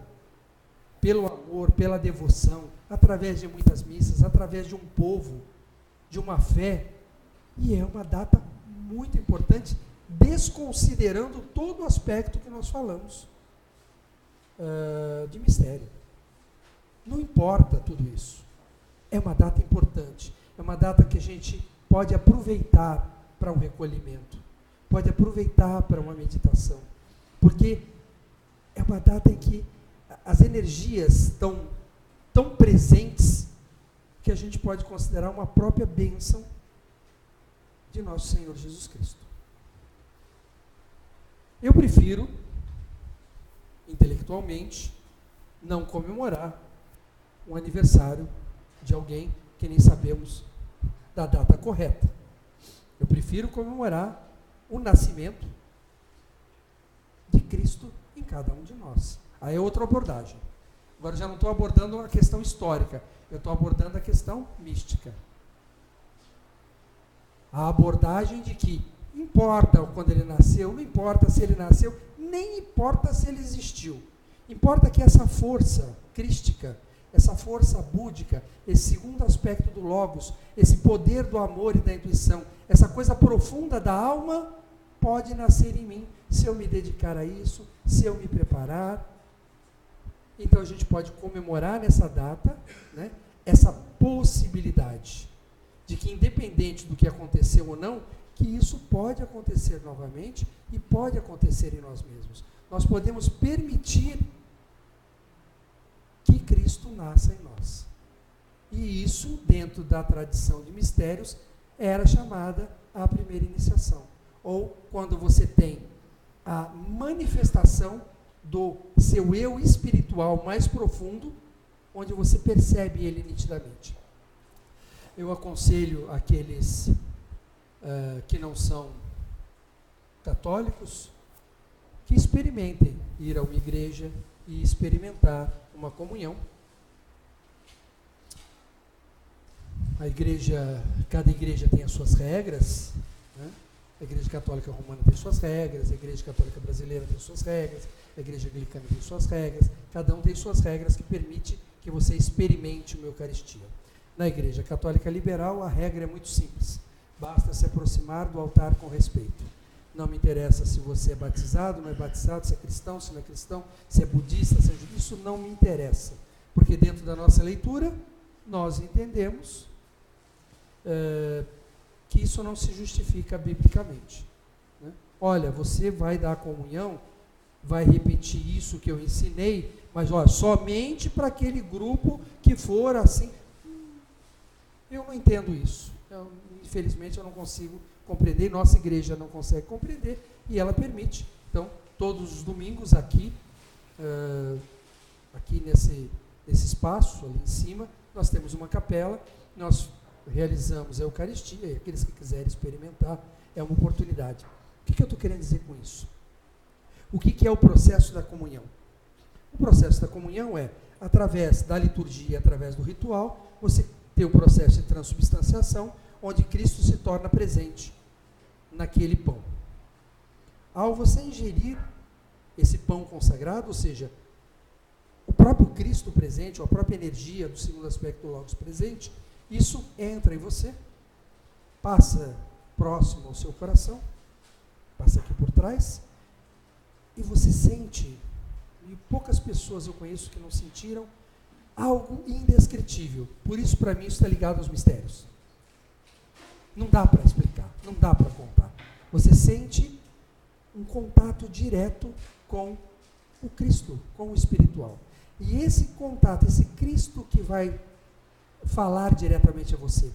pelo amor, pela devoção, através de muitas missas, através de um povo, de uma fé, e é uma data muito importante, desconsiderando todo o aspecto que nós falamos de mistério. Não importa tudo isso. É uma data importante, é uma data que a gente pode aproveitar para um recolhimento, pode aproveitar para uma meditação, porque é uma data em que as energias estão tão presentes que a gente pode considerar uma própria bênção de nosso Senhor Jesus Cristo. Eu prefiro intelectualmente, não comemorar um aniversário de alguém que nem sabemos da data correta. Eu prefiro comemorar o nascimento de Cristo em cada um de nós. Aí é outra abordagem. Agora eu já não estou abordando a questão histórica, eu estou abordando a questão mística. A abordagem de que importa quando ele nasceu, não importa se ele nasceu, nem importa se ele existiu. Importa que essa força crística, essa força búdica, esse segundo aspecto do Logos, esse poder do amor e da intuição, essa coisa profunda da alma, pode nascer em mim se eu me dedicar a isso, se eu me preparar. Então a gente pode comemorar nessa data, né, essa possibilidade de que, independente do que aconteceu ou não, que isso pode acontecer novamente e pode acontecer em nós mesmos. Nós podemos permitir que Cristo nasça em nós. E isso, dentro da tradição de mistérios, era chamada a primeira iniciação. Ou quando você tem a manifestação do seu eu espiritual mais profundo, onde você percebe ele nitidamente. Eu aconselho aqueles que não são católicos que experimentem ir a uma igreja e experimentar uma comunhão. Cada igreja tem as suas regras, né? A Igreja Católica Romana tem suas regras, a Igreja Católica Brasileira tem suas regras, a Igreja Anglicana tem suas regras, cada um tem suas regras que permite que você experimente uma Eucaristia. Na Igreja Católica Liberal, a regra é muito simples, basta se aproximar do altar com respeito. Não me interessa se você é batizado, não é batizado, se é cristão, se não é cristão, se é budista, se é judeu, isso não me interessa, porque dentro da nossa leitura, nós entendemos que isso não se justifica biblicamente, né? Olha, você vai dar a comunhão, vai repetir isso que eu ensinei, mas olha, somente para aquele grupo que for assim. Eu não entendo isso. Infelizmente eu não consigo compreender, nossa igreja não consegue compreender, e ela permite. Então, todos os domingos aqui nesse espaço, ali em cima, nós temos uma capela, nós realizamos a Eucaristia, e aqueles que quiserem experimentar, é uma oportunidade. O que eu estou querendo dizer com isso? O que é o processo da comunhão? O processo da comunhão é, através da liturgia, através do ritual, você tem o processo de transubstanciação, onde Cristo se torna presente naquele pão. Ao você ingerir esse pão consagrado, ou seja, o próprio Cristo presente, ou a própria energia do segundo aspecto do Logos presente, isso entra em você, passa próximo ao seu coração, passa aqui por trás, e você sente, e poucas pessoas eu conheço que não sentiram, algo indescritível. Por isso, para mim, isso está ligado aos mistérios. Não dá para explicar, não dá para contar. Você sente um contato direto com o Cristo, com o espiritual. E esse contato, esse Cristo que vai falar diretamente a você.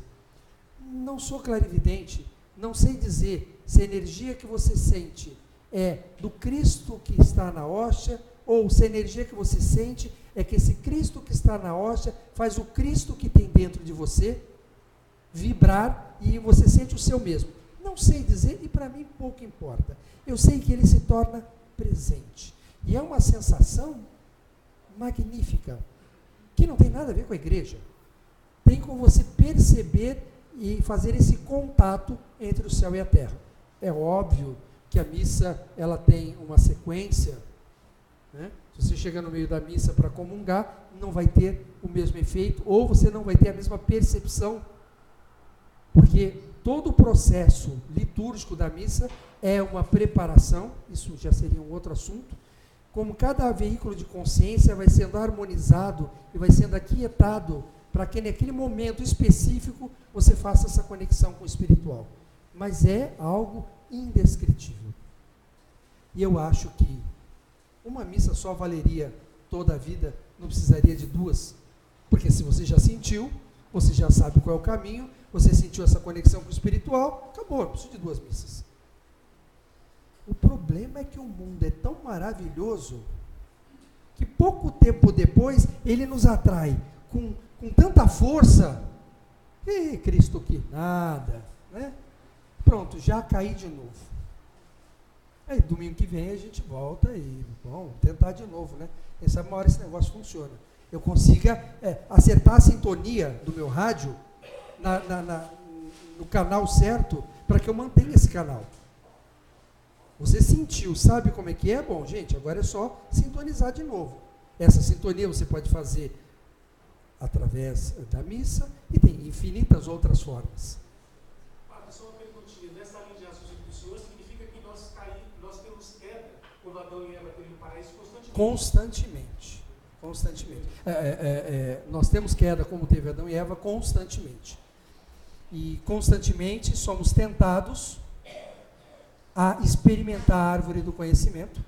Não sou clarividente, não sei dizer se a energia que você sente é do Cristo que está na hóstia, ou se a energia que você sente é que esse Cristo que está na hóstia faz o Cristo que tem dentro de você vibrar e você sente o seu mesmo. Não sei dizer, e para mim pouco importa. Eu sei que ele se torna presente. E é uma sensação magnífica, que não tem nada a ver com a igreja. Tem com você perceber e fazer esse contato entre o céu e a terra. É óbvio que a missa ela tem uma sequência, né? Se você chegar no meio da missa para comungar, não vai ter o mesmo efeito, ou você não vai ter a mesma percepção, porque todo o processo litúrgico da missa é uma preparação, isso já seria um outro assunto, como cada veículo de consciência vai sendo harmonizado e vai sendo aquietado para que naquele momento específico você faça essa conexão com o espiritual. Mas é algo indescritível. E eu acho que uma missa só valeria toda a vida, não precisaria de duas, porque se você já sentiu, você já sabe qual é o caminho, você sentiu essa conexão com o espiritual, acabou, não precisa de duas missas. O problema é que o mundo é tão maravilhoso pouco tempo depois, ele nos atrai com tanta força. E Cristo que nada, né? Pronto, já caí de novo. Aí domingo que vem a gente volta e, bom, tentar de novo, né? Quem sabe uma hora esse negócio funciona. Eu consiga acertar a sintonia do meu rádio no canal certo, para que eu mantenha esse canal. Você sentiu, sabe como é que é? Bom, gente, agora é só sintonizar de novo. Essa sintonia você pode fazer através da missa e tem infinitas outras formas. Só uma perguntinha. Nessa linha de raciocínio do senhor, significa que nós temos queda quando Adão e Eva teve no paraíso constantemente? Constantemente. Nós temos queda como teve Adão e Eva constantemente. E constantemente somos tentados a experimentar a árvore do conhecimento,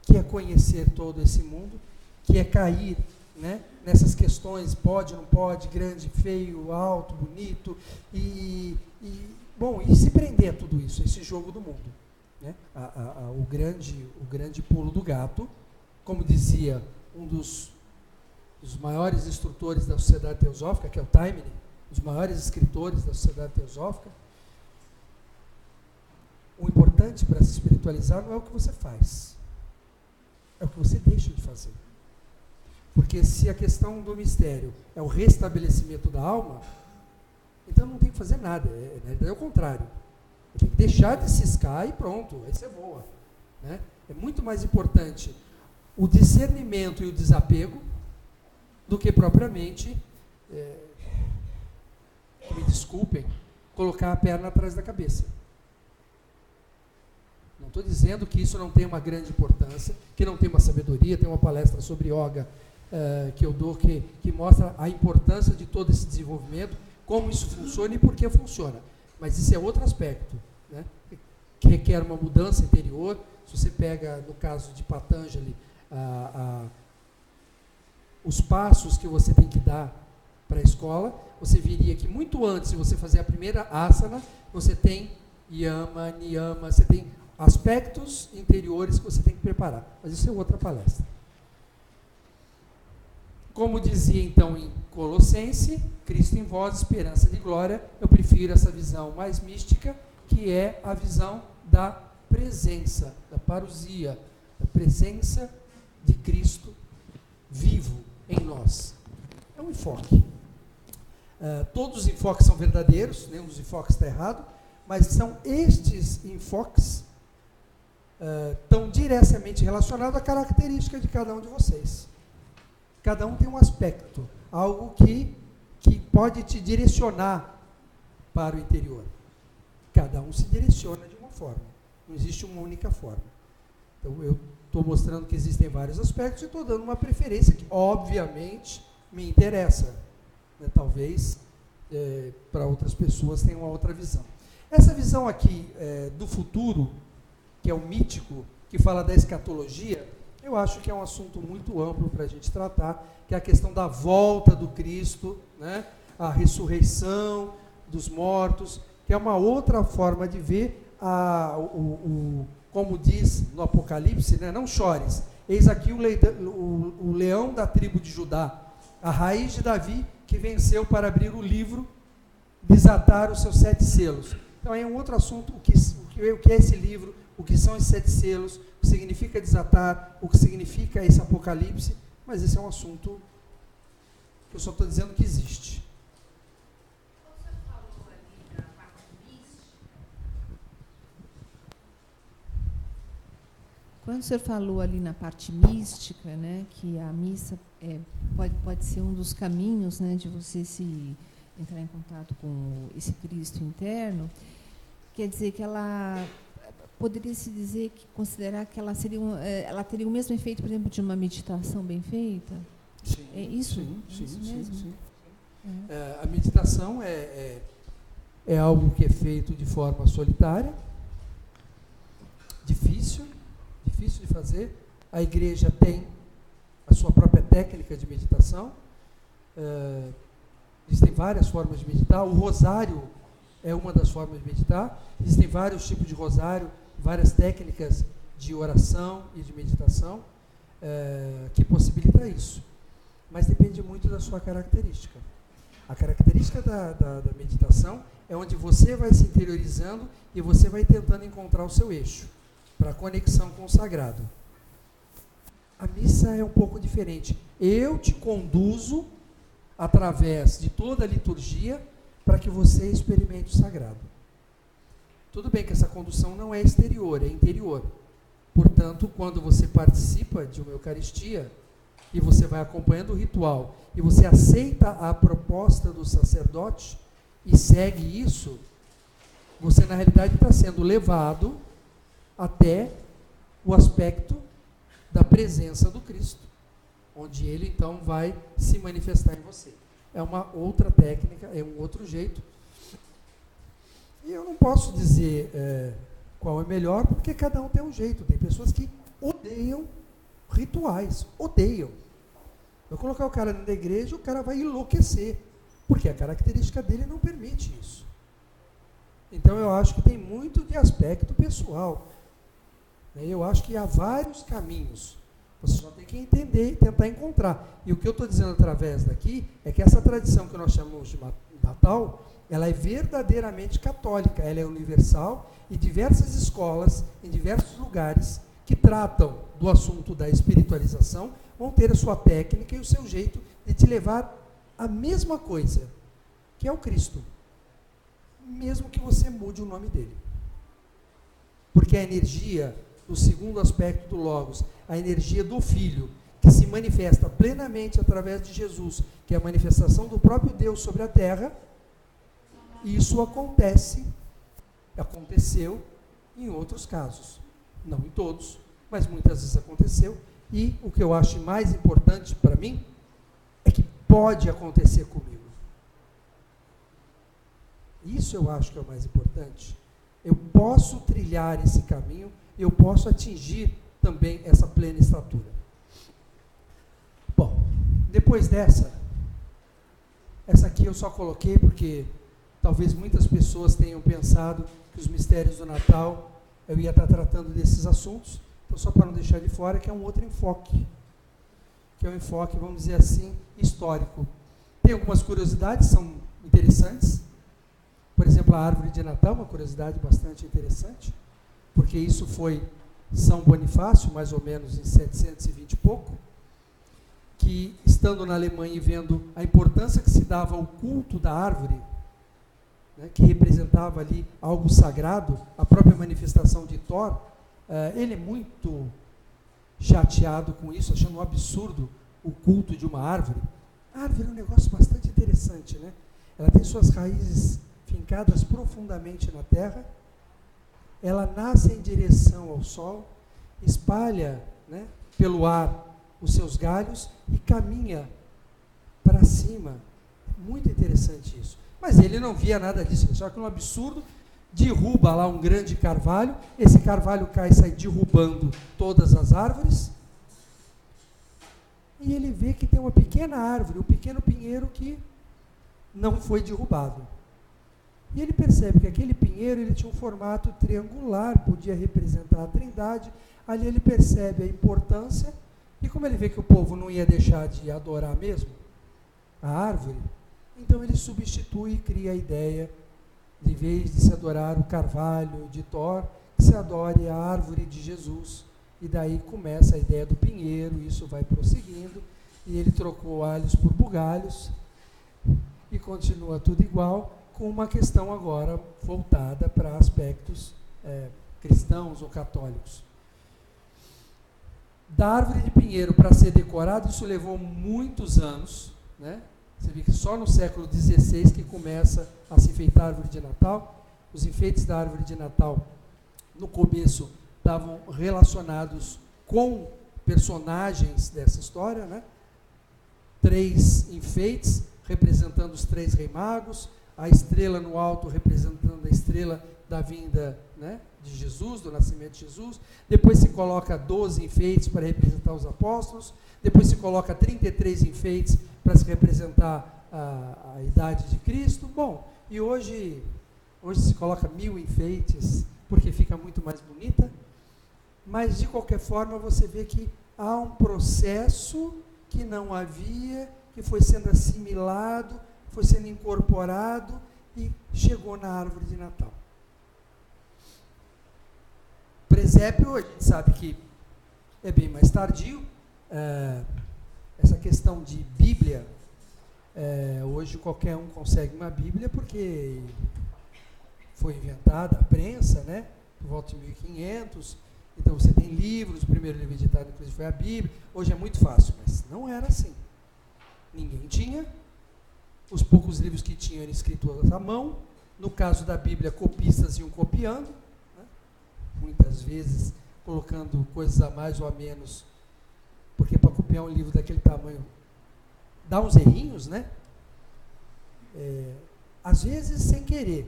que é conhecer todo esse mundo, que é cair, né, nessas questões, pode, não pode, grande, feio, alto, bonito, e se prender a tudo isso, esse jogo do mundo. Né? O grande pulo do gato, como dizia um dos maiores instrutores da Sociedade Teosófica, que é o Taimini, os maiores escritores da Sociedade Teosófica, o importante para se espiritualizar não é o que você faz, é o que você deixa de fazer. Porque se a questão do mistério é o restabelecimento da alma, então não tem que fazer nada, é o contrário. Tem que deixar de ciscar e pronto, aí você voa. Né? É muito mais importante o discernimento e o desapego do que propriamente, me desculpem, colocar a perna atrás da cabeça. Não estou dizendo que isso não tem uma grande importância, que não tem uma sabedoria. Tem uma palestra sobre yoga que eu dou, que mostra a importância de todo esse desenvolvimento, como isso funciona e por que funciona. Mas isso é outro aspecto, né? Que requer uma mudança interior. Se você pega, no caso de Patanjali, os passos que você tem que dar para a escola, você veria que muito antes de você fazer a primeira asana, você tem yama, niyama, você tem aspectos interiores que você tem que preparar. Mas isso é outra palestra. Como dizia então em Colossense, Cristo em vós, esperança de glória, eu prefiro essa visão mais mística, que é a visão da presença, da parousia, da presença de Cristo vivo em nós. É um enfoque. Todos os enfoques são verdadeiros, nenhum dos enfoques está errado, mas são estes enfoques tão diretamente relacionados à característica de cada um de vocês. Cada um tem um aspecto, algo que pode te direcionar para o interior. Cada um se direciona de uma forma, não existe uma única forma. Então, eu estou mostrando que existem vários aspectos e estou dando uma preferência que, obviamente, me interessa. Né? Talvez, para outras pessoas, tenham uma outra visão. Essa visão aqui do futuro, que é o mítico, que fala da escatologia, eu acho que é um assunto muito amplo para a gente tratar, que é a questão da volta do Cristo, né? A ressurreição dos mortos, que é uma outra forma de ver, como diz no Apocalipse, né? Não chores, eis aqui o leão da tribo de Judá, a raiz de Davi, que venceu para abrir o livro, desatar os seus 7 selos. Então é um outro assunto, o que é esse livro, o que são esses 7 selos, o que significa desatar, o que significa esse Apocalipse, mas esse é um assunto que eu só estou dizendo que existe. Quando o senhor falou ali na parte mística, né, que a missa pode ser um dos caminhos, né, de você se entrar em contato com esse Cristo interno, quer dizer que ela poderia se dizer, considerar que ela teria o mesmo efeito, por exemplo, de uma meditação bem feita? Sim, é isso? Sim, isso sim, mesmo? sim. A meditação é algo que é feito de forma solitária, difícil de fazer. A igreja tem a sua própria técnica de meditação. Existem várias formas de meditar. O rosário é uma das formas de meditar. Existem vários tipos de rosário, várias técnicas de oração e de meditação. que possibilita isso. Mas depende muito da sua característica. A característica da meditação é onde você vai se interiorizando e você vai tentando encontrar o seu eixo para a conexão com o sagrado. A missa é um pouco diferente. Eu te conduzo através de toda a liturgia para que você experimente o sagrado. Tudo bem que essa condução não é exterior, é interior. Portanto, quando você participa de uma Eucaristia e você vai acompanhando o ritual e você aceita a proposta do sacerdote e segue isso, você na realidade está sendo levado até o aspecto da presença do Cristo, onde ele então vai se manifestar em você. É uma outra técnica, é um outro jeito. E eu não posso dizer qual é melhor, porque cada um tem um jeito. Tem pessoas que odeiam rituais, odeiam. Eu colocar o cara dentro da igreja, o cara vai enlouquecer, porque a característica dele não permite isso. Então eu acho que tem muito de aspecto pessoal. Eu acho que há vários caminhos. Você só tem que entender e tentar encontrar. E o que eu estou dizendo através daqui é que essa tradição que nós chamamos de Natal, ela é verdadeiramente católica, ela é universal, e diversas escolas, em diversos lugares, que tratam do assunto da espiritualização, vão ter a sua técnica e o seu jeito de te levar à mesma coisa, que é o Cristo, mesmo que você mude o nome dele. Porque a energia do segundo aspecto do Logos, a energia do Filho, que se manifesta plenamente através de Jesus, que é a manifestação do próprio Deus sobre a terra, isso aconteceu em outros casos. Não em todos, mas muitas vezes aconteceu. E o que eu acho mais importante para mim é que pode acontecer comigo. Isso eu acho que é o mais importante. Eu posso trilhar esse caminho, eu posso atingir também essa plena estatura. Bom, depois essa aqui eu só coloquei porque talvez muitas pessoas tenham pensado que os mistérios do Natal eu ia estar tratando desses assuntos, então só para não deixar de fora, que é um outro enfoque, que é um enfoque, vamos dizer assim, histórico. Tem algumas curiosidades, são interessantes. Por exemplo, a árvore de Natal, uma curiosidade bastante interessante, porque isso foi São Bonifácio, mais ou menos em 720 e pouco, que, estando na Alemanha e vendo a importância que se dava ao culto da árvore, né, que representava ali algo sagrado, a própria manifestação de Thor, ele é muito chateado com isso, achando um absurdo o culto de uma árvore. A árvore é um negócio bastante interessante, né? Ela tem suas raízes fincadas profundamente na terra, ela nasce em direção ao sol, espalha, né, pelo ar os seus galhos e caminha para cima. Muito interessante isso. Mas ele não via nada disso, ele achava que é um absurdo, derruba lá um grande carvalho, esse carvalho cai e sai derrubando todas as árvores, e ele vê que tem uma pequena árvore, um pequeno pinheiro que não foi derrubado. E ele percebe que aquele pinheiro ele tinha um formato triangular, podia representar a Trindade. Ali ele percebe a importância, e como ele vê que o povo não ia deixar de adorar mesmo a árvore, então ele substitui e cria a ideia, de vez de se adorar o carvalho de Thor, que se adore a árvore de Jesus. E daí começa a ideia do pinheiro, isso vai prosseguindo, e ele trocou alhos por bugalhos, e continua tudo igual, com uma questão agora voltada para aspectos cristãos ou católicos. Da árvore de pinheiro para ser decorado, isso levou muitos anos, né? Você vê que só no século XVI que começa a se enfeitar a árvore de Natal. Os enfeites da árvore de Natal, no começo, estavam relacionados com personagens dessa história, né? 3 enfeites representando os 3 reis magos, a estrela no alto representando a estrela da vinda, né, de Jesus, do nascimento de Jesus. Depois se coloca 12 enfeites para representar os apóstolos. Depois se coloca 33 enfeites para se representar a idade de Cristo. Bom, e hoje se coloca 1000 enfeites, porque fica muito mais bonita. Mas, de qualquer forma, você vê que há um processo que não havia, que foi sendo assimilado, foi sendo incorporado e chegou na árvore de Natal. Presépio, a gente sabe que é bem mais tardio. Essa questão de Bíblia, hoje qualquer um consegue uma Bíblia porque foi inventada a prensa, né? Por volta de 1500. Então você tem livros, o primeiro livro editado inclusive foi a Bíblia. Hoje é muito fácil, mas não era assim. Ninguém tinha. Os poucos livros que tinham eram escritos à mão. No caso da Bíblia, copistas iam copiando, né? Muitas vezes colocando coisas a mais ou a menos, porque para copiar um livro daquele tamanho dá uns errinhos, né? Às vezes sem querer,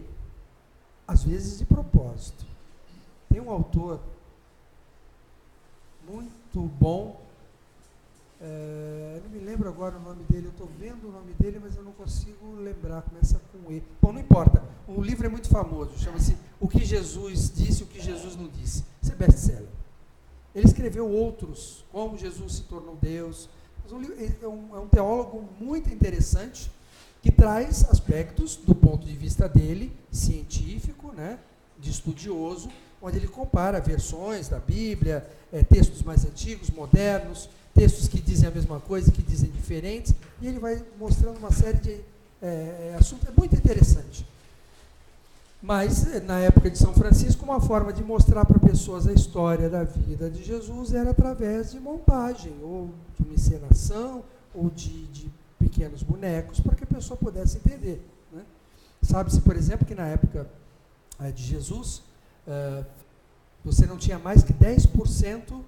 às vezes de propósito. Tem um autor muito bom, não me lembro agora o nome dele, eu estou vendo o nome dele, mas eu não consigo lembrar, começa com E. Bom, não importa, o livro é muito famoso, chama-se O que Jesus Disse, O que Jesus Não Disse. Isso é best-seller. Ele escreveu outros, como Jesus se tornou Deus. É um teólogo muito interessante, que traz aspectos do ponto de vista dele, científico, né, de estudioso, onde ele compara versões da Bíblia, textos mais antigos, modernos, textos que dizem a mesma coisa, que dizem diferentes, e ele vai mostrando uma série de assuntos, é muito interessante. Mas, na época de São Francisco, uma forma de mostrar para pessoas a história da vida de Jesus era através de montagem, ou de uma encenação, ou de pequenos bonecos, para que a pessoa pudesse entender, né? Sabe-se, por exemplo, que na época de Jesus, você não tinha mais que 10%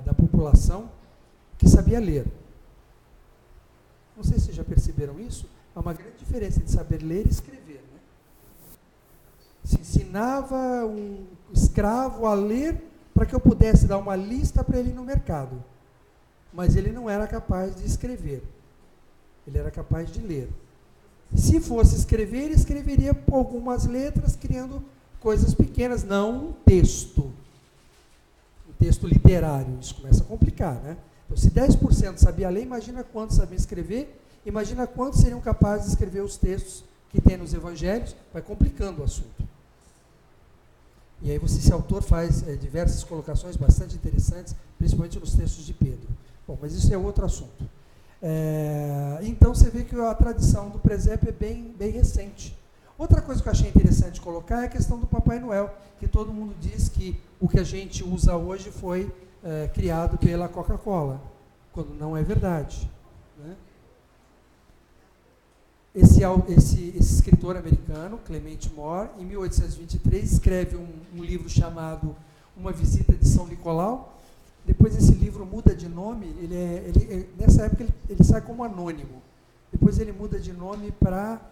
da população que sabia ler. Não sei se vocês já perceberam isso, há uma grande diferença entre saber ler e escrever, né? Se ensinava um escravo a ler para que eu pudesse dar uma lista para ele ir no mercado, mas ele não era capaz de escrever, ele era capaz de ler. Se fosse escrever, ele escreveria por algumas letras, criando coisas pequenas, não um texto literário. Isso começa a complicar, né? Então, se 10% sabia ler, imagina quantos sabiam escrever, imagina quantos seriam capazes de escrever os textos que tem nos evangelhos, vai complicando o assunto. E aí esse autor faz diversas colocações bastante interessantes, principalmente nos textos de Pedro. Bom, mas isso é outro assunto. Então você vê que a tradição do presépio é bem recente. Outra coisa que eu achei interessante colocar é a questão do Papai Noel, que todo mundo diz que o que a gente usa hoje foi criado pela Coca-Cola, quando não é verdade, né? Esse escritor americano, Clement Moore, em 1823, escreve um livro chamado Uma Visita de São Nicolau. Depois esse livro muda de nome, nessa época ele sai como anônimo. Depois ele muda de nome para,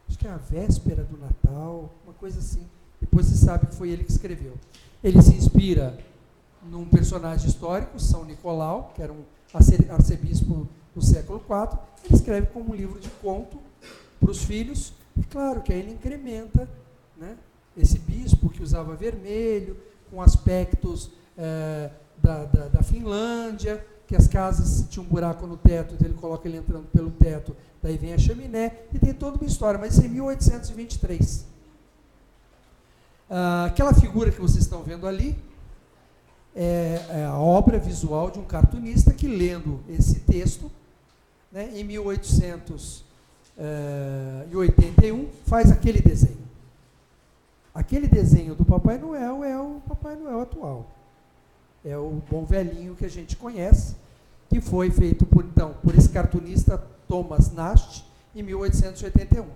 acho que é a véspera do Natal, uma coisa assim. Depois se sabe que foi ele que escreveu. Ele se inspira num personagem histórico, São Nicolau, que era um arcebispo do século IV. Ele escreve como um livro de conto para os filhos, e claro que aí ele incrementa, né, esse bispo que usava vermelho, com aspectos da Finlândia, que as casas tinham um buraco no teto, então ele coloca ele entrando pelo teto, daí vem a chaminé, e tem toda uma história, mas isso é em 1823. Aquela figura que vocês estão vendo ali é a obra visual de um cartunista que, lendo esse texto, né, em 1881, faz aquele desenho. Aquele desenho do Papai Noel é o Papai Noel atual. É o bom velhinho que a gente conhece, que foi feito por esse cartunista Thomas Nast, em 1881.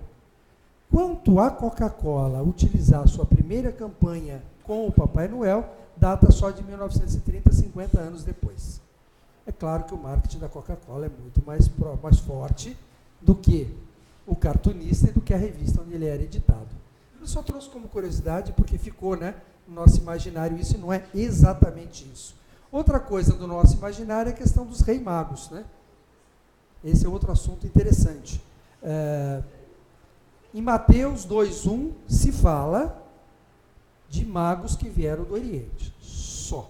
Quanto à Coca-Cola utilizar sua primeira campanha com o Papai Noel, data só de 1930, 50 anos depois. É claro que o marketing da Coca-Cola é muito mais forte do que o cartunista e do que a revista onde ele era editado. Eu só trouxe como curiosidade porque ficou, né, no nosso imaginário isso, e não é exatamente isso. Outra coisa do nosso imaginário é a questão dos reis magos, né? Esse é outro assunto interessante. Em Mateus 2:1 se fala de magos que vieram do Oriente, só.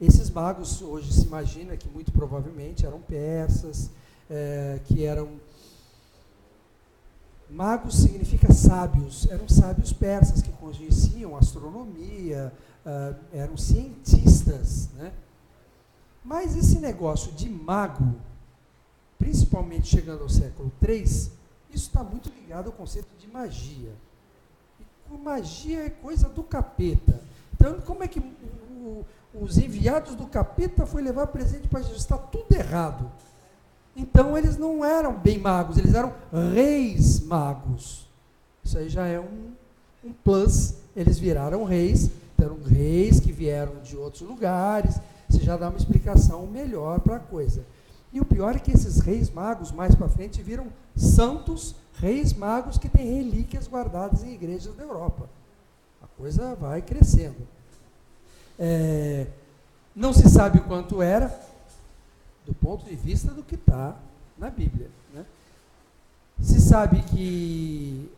Esses magos, hoje se imagina que muito provavelmente eram persas, que eram... Magos significa sábios, eram sábios persas que conheciam astronomia, eram cientistas, né? Mas esse negócio de mago, principalmente chegando ao século III, isso está muito ligado ao conceito de magia. E magia é coisa do capeta. Então, como é que os enviados do capeta foi levar presente para Jesus? Está tudo errado. Então, eles não eram bem magos, eles eram reis magos. Isso aí já é um plus. Eles viraram reis, eram reis que vieram de outros lugares. Você já dá uma explicação melhor para a coisa. E o pior é que esses reis magos, mais para frente, viram santos reis magos que têm relíquias guardadas em igrejas da Europa. A coisa vai crescendo. Não se sabe quanto era, do ponto de vista do que está na Bíblia, né? Se sabe que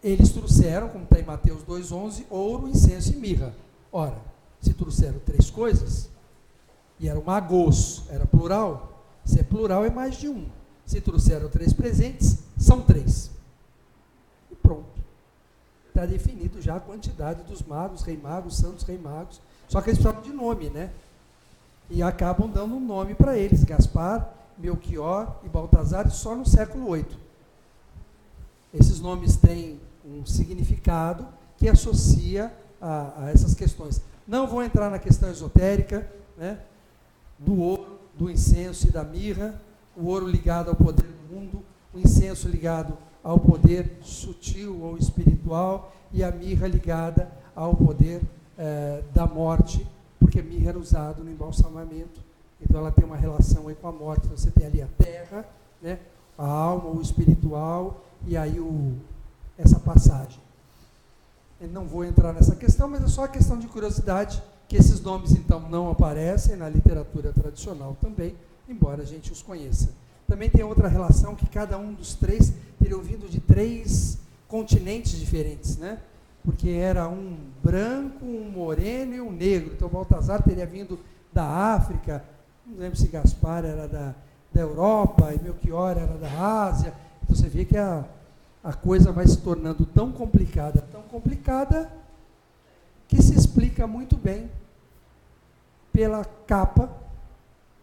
eles trouxeram, como está em Mateus 2,11, ouro, incenso e mirra. Ora, se trouxeram 3 coisas, e eram magos, era plural, se é plural é mais de um. Se trouxeram 3 presentes, são 3. E pronto. Está definido já a quantidade dos magos, rei magos, santos rei magos, só que eles precisavam de nome, né? E acabam dando um nome para eles, Gaspar, Melquior e Baltazar, só no século VIII. Esses nomes têm um significado que associa a essas questões. Não vou entrar na questão esotérica, né, do ouro, do incenso e da mirra, o ouro ligado ao poder do mundo, o incenso ligado ao poder sutil ou espiritual e a mirra ligada ao poder da morte, porque a mirra era usada no embalsamamento, então ela tem uma relação aí com a morte. Então, você tem ali a terra, né, a alma, o espiritual, e aí essa passagem. Eu não vou entrar nessa questão, mas é só a questão de curiosidade, que esses nomes, então, não aparecem na literatura tradicional também, embora a gente os conheça. Também tem outra relação, que cada um dos 3 teria vindo de 3 continentes diferentes, né? Porque era um branco, um moreno e um negro. Então, Baltazar teria vindo da África, não lembro se Gaspar era da Europa, e Melchior era da Ásia. Então, você vê que a coisa vai se tornando tão complicada, que se explica muito bem pela capa,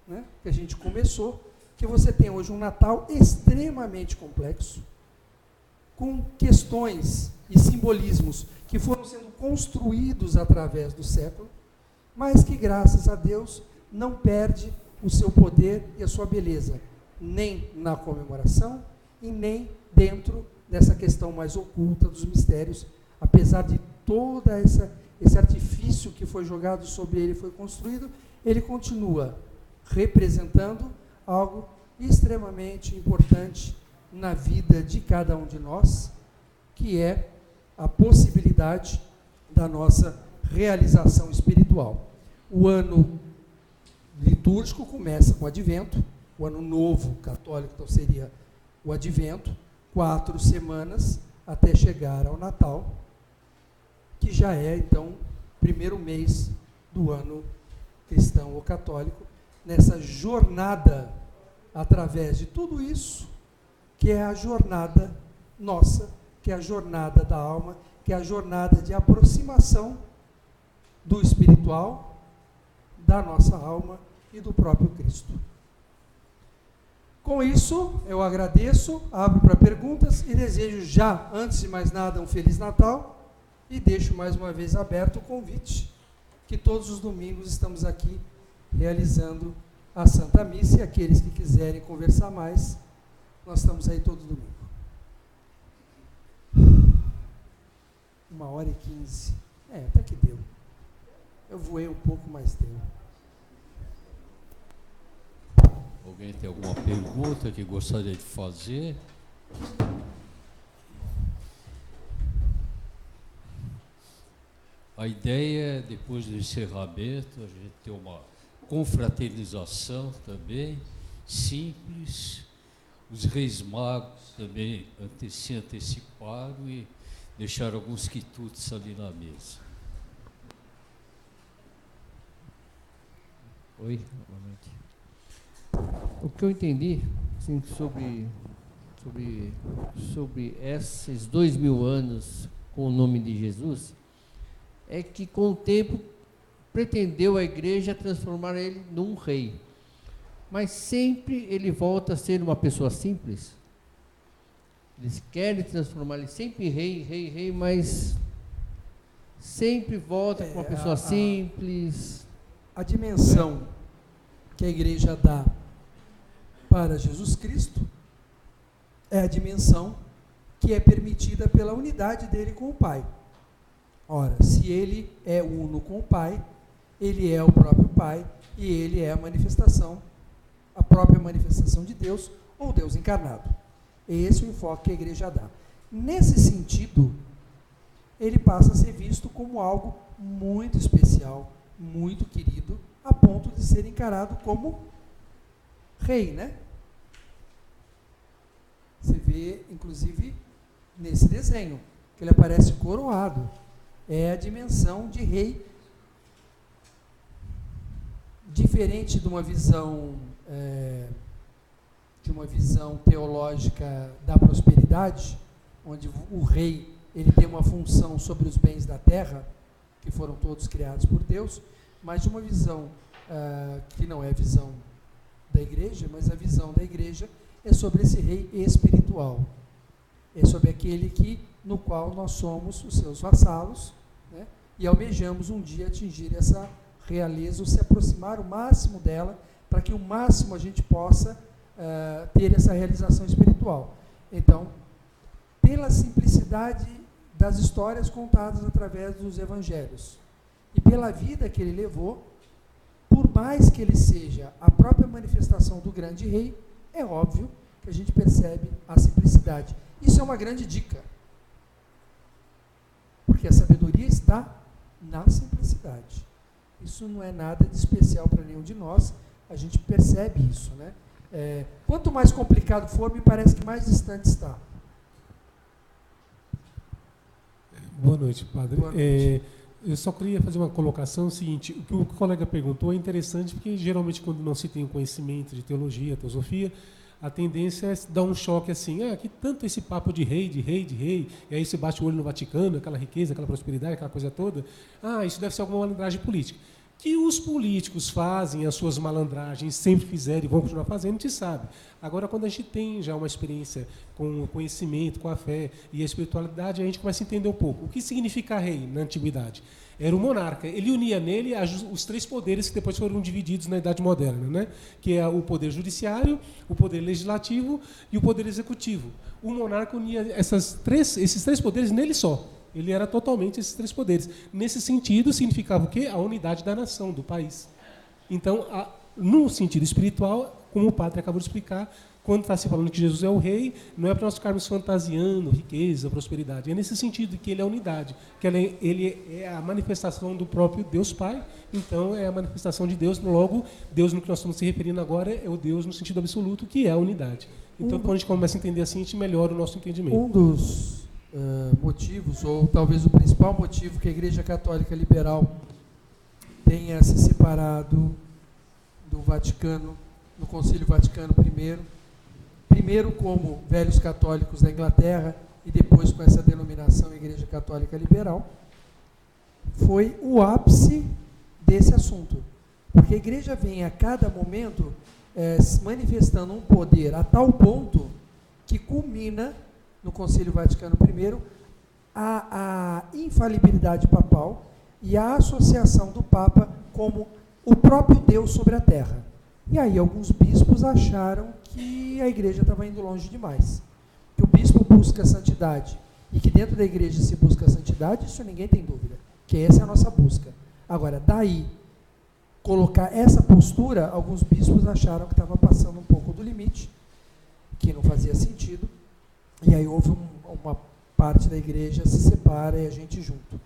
né, que a gente começou, que você tem hoje um Natal extremamente complexo, com questões e simbolismos que foram sendo construídos através do século, mas que, graças a Deus, não perde o seu poder e a sua beleza, nem na comemoração e nem dentro dessa questão mais oculta dos mistérios, apesar de todo esse artifício que foi jogado sobre ele, foi construído, ele continua representando algo extremamente importante na vida de cada um de nós, que é a possibilidade da nossa realização espiritual. O ano litúrgico começa com o Advento, o ano novo católico então seria o Advento, 4 semanas até chegar ao Natal, que já é então primeiro mês do ano cristão ou católico, nessa jornada através de tudo isso, que é a jornada nossa, que é a jornada da alma, que é a jornada de aproximação do espiritual, da nossa alma e do próprio Cristo. Com isso, eu agradeço, abro para perguntas e desejo já, antes de mais nada, um Feliz Natal e deixo mais uma vez aberto o convite, que todos os domingos estamos aqui realizando a Santa Missa, e aqueles que quiserem conversar mais, nós estamos aí todo domingo. 1h15. Até que deu. Eu voei um pouco, mas deu. Alguém tem alguma pergunta que gostaria de fazer? A ideia é, depois do encerramento, a gente ter uma confraternização também, simples. Os reis magos também se anteciparam e deixaram alguns quitutes ali na mesa. Oi, boa noite. O que eu entendi assim, sobre esses 2000 anos com o nome de Jesus é que com o tempo pretendeu a igreja transformar ele num rei, mas sempre ele volta a ser uma pessoa simples. Eles querem transformar ele sempre em rei, mas sempre volta com uma pessoa simples. A dimensão que a igreja dá para Jesus Cristo é a dimensão que é permitida pela unidade dele com o Pai. Ora, se ele é uno com o Pai, ele é o próprio Pai e ele é a própria manifestação de Deus ou Deus encarnado. Esse é o enfoque que a igreja dá. Nesse sentido, ele passa a ser visto como algo muito especial, muito querido, a ponto de ser encarado como rei, né? Você vê, inclusive, nesse desenho, que ele aparece coroado. É a dimensão de rei, diferente de uma visão teológica da prosperidade, onde o rei ele tem uma função sobre os bens da terra, que foram todos criados por Deus, mas de uma visão que não é a visão da igreja, mas a visão da igreja é sobre esse rei espiritual, é sobre aquele no qual nós somos os seus vassalos, né, e almejamos um dia atingir essa realeza, ou se aproximar o máximo dela, para que o máximo a gente possa ter essa realização espiritual. Então, pela simplicidade das histórias contadas através dos evangelhos e pela vida que ele levou, por mais que ele seja a própria manifestação do grande rei, é óbvio que a gente percebe a simplicidade. Isso é uma grande dica, porque a sabedoria está na simplicidade. Isso não é nada de especial para nenhum de nós, a gente percebe isso, né? Quanto mais complicado for, me parece que mais distante está. Boa noite, padre. Boa noite. Eu só queria fazer uma colocação seguinte. O que o colega perguntou é interessante, porque geralmente quando não se tem conhecimento de teologia, teosofia, a tendência é dar um choque assim, que tanto esse papo de rei, e aí você bate o olho no Vaticano, aquela riqueza, aquela prosperidade, aquela coisa toda, isso deve ser alguma malandragem política. Que os políticos fazem as suas malandragens, sempre fizeram e vão continuar fazendo, a gente sabe. Agora, quando a gente tem já uma experiência com o conhecimento, com a fé e a espiritualidade, a gente começa a entender um pouco. O que significa rei na antiguidade? Era o monarca. Ele unia nele os três poderes que depois foram divididos na Idade Moderna, né? Que é o poder judiciário, o poder legislativo e o poder executivo. O monarca unia esses três poderes nele só. Ele era totalmente esses três poderes. Nesse sentido, significava o quê? A unidade da nação, do país. Então, no sentido espiritual, como o padre acabou de explicar, quando está se falando que Jesus é o rei, não é para nós ficarmos fantasiando riqueza, prosperidade. É nesse sentido que ele é a unidade, que ele é a manifestação do próprio Deus Pai, então é a manifestação de Deus. Logo, Deus no que nós estamos se referindo agora é o Deus no sentido absoluto, que é a unidade. Então, quando a gente começa a entender assim, a gente melhora o nosso entendimento. Um dos motivos, ou talvez o principal motivo que a Igreja Católica Liberal tenha se separado do Vaticano, do Concílio Vaticano I, primeiro como velhos católicos da Inglaterra e depois com essa denominação Igreja Católica Liberal, foi o ápice desse assunto. Porque a Igreja vem a cada momento manifestando um poder a tal ponto que culmina no Concílio Vaticano I a infalibilidade papal e a associação do Papa como o próprio Deus sobre a terra. E aí alguns bispos acharam que a igreja estava indo longe demais. Que o bispo busca santidade e que dentro da igreja se busca santidade, isso ninguém tem dúvida, que essa é a nossa busca. Agora, daí, colocar essa postura, alguns bispos acharam que estava passando um pouco do limite, que não fazia sentido, e aí houve uma parte da igreja se separa e a gente junto.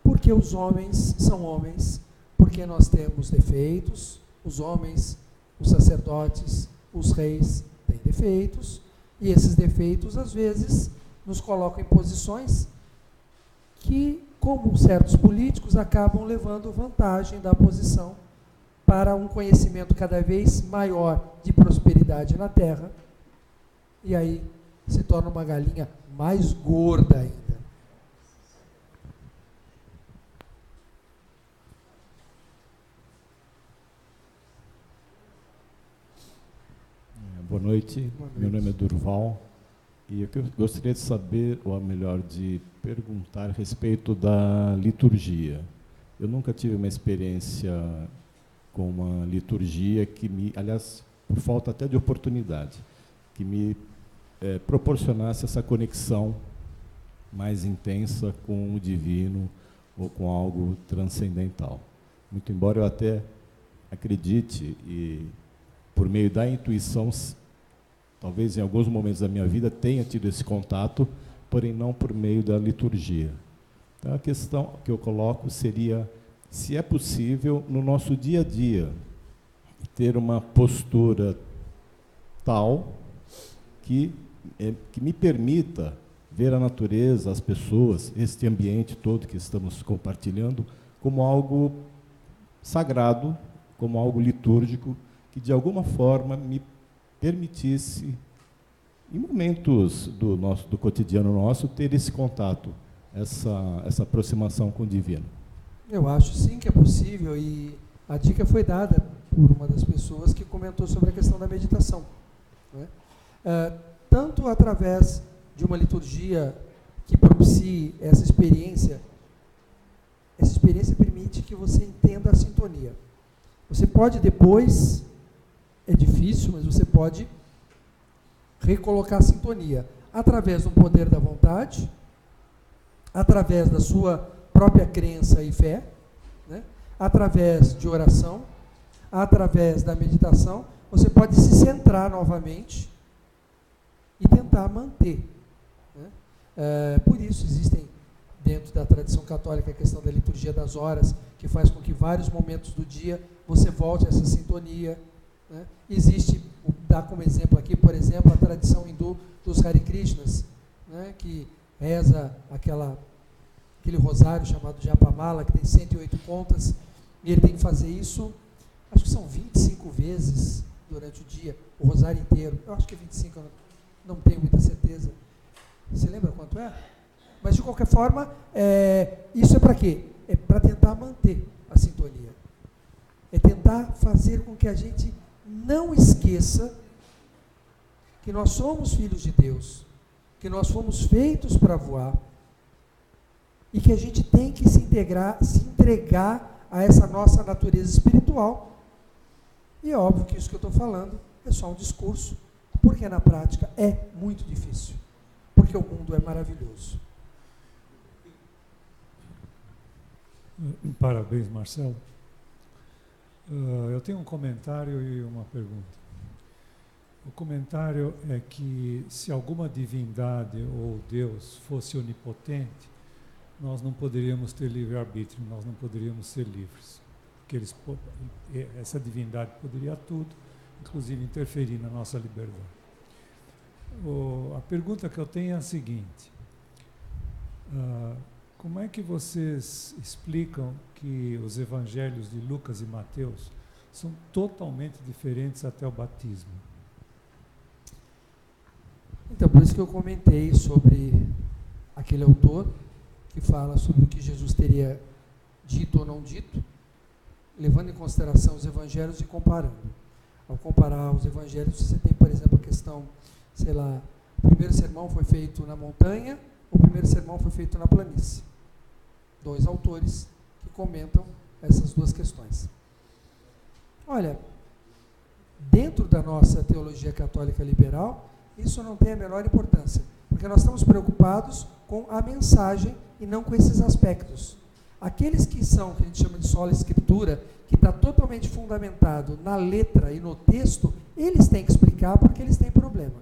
Porque os homens são homens, porque nós temos defeitos, os homens, os sacerdotes, os reis têm defeitos, e esses defeitos, às vezes, nos colocam em posições que, como certos políticos, acabam levando vantagem da posição para um conhecimento cada vez maior de prosperidade na terra, e aí se torna uma galinha mais gorda ainda. Boa noite. Boa noite. Meu nome é Durval e eu gostaria de saber, ou melhor, de perguntar a respeito da liturgia. Eu nunca tive uma experiência com uma liturgia que me, aliás, por falta até de oportunidade, que me proporcionasse essa conexão mais intensa com o divino ou com algo transcendental. Muito embora eu até acredite e, por meio da intuição, talvez em alguns momentos da minha vida tenha tido esse contato, porém não por meio da liturgia. Então a questão que eu coloco seria se é possível no nosso dia a dia ter uma postura tal que me permita ver a natureza, as pessoas, este ambiente todo que estamos compartilhando, como algo sagrado, como algo litúrgico, que de alguma forma me permitisse, em momentos do cotidiano nosso, ter esse contato, essa aproximação com o divino. Eu acho sim que é possível, e a dica foi dada por uma das pessoas que comentou sobre a questão da meditação, né? Tanto através de uma liturgia que propicie essa experiência permite que você entenda a sintonia. Você pode depois, é difícil, mas você pode recolocar a sintonia através do poder da vontade, através da sua própria crença e fé, né? Através de oração, através da meditação, você pode se centrar novamente e tentar manter, né? Por isso existem, dentro da tradição católica, a questão da liturgia das horas, que faz com que vários momentos do dia você volte a essa sintonia, né? Existe, dá como exemplo aqui, por exemplo, a tradição hindu dos Hare Krishnas, né? Que reza aquele rosário chamado Japamala, que tem 108 contas, e ele tem que fazer isso, acho que são 25 vezes durante o dia, o rosário inteiro. Eu acho que é 25, eu não tenho muita certeza. Você lembra quanto é? Mas, de qualquer forma, isso é para quê? É para tentar manter a sintonia. É tentar fazer com que a gente não esqueça que nós somos filhos de Deus, que nós fomos feitos para voar, e que a gente tem que se entregar a essa nossa natureza espiritual. E é óbvio que isso que eu estou falando é só um discurso, porque na prática é muito difícil, porque o mundo é maravilhoso. Parabéns, Marcelo. Eu tenho um comentário e uma pergunta. O comentário é que se alguma divindade ou Deus fosse onipotente, nós não poderíamos ter livre-arbítrio, nós não poderíamos ser livres. Porque essa divindade poderia tudo, inclusive interferir na nossa liberdade. A pergunta que eu tenho é a seguinte: como é que vocês explicam que os evangelhos de Lucas e Mateus são totalmente diferentes até o batismo? Então, por isso que eu comentei sobre aquele autor que fala sobre o que Jesus teria dito ou não dito, levando em consideração os evangelhos e comparando. Ao comparar os evangelhos, você tem, por exemplo, a questão, sei lá, o primeiro sermão foi feito na montanha, o primeiro sermão foi feito na planície. Dois autores que comentam essas duas questões. Olha, dentro da nossa teologia católica liberal, isso não tem a menor importância, porque nós estamos preocupados com a mensagem e não com esses aspectos. Aqueles que a gente chama de sola escritura, que está totalmente fundamentado na letra e no texto, eles têm que explicar porque eles têm problema.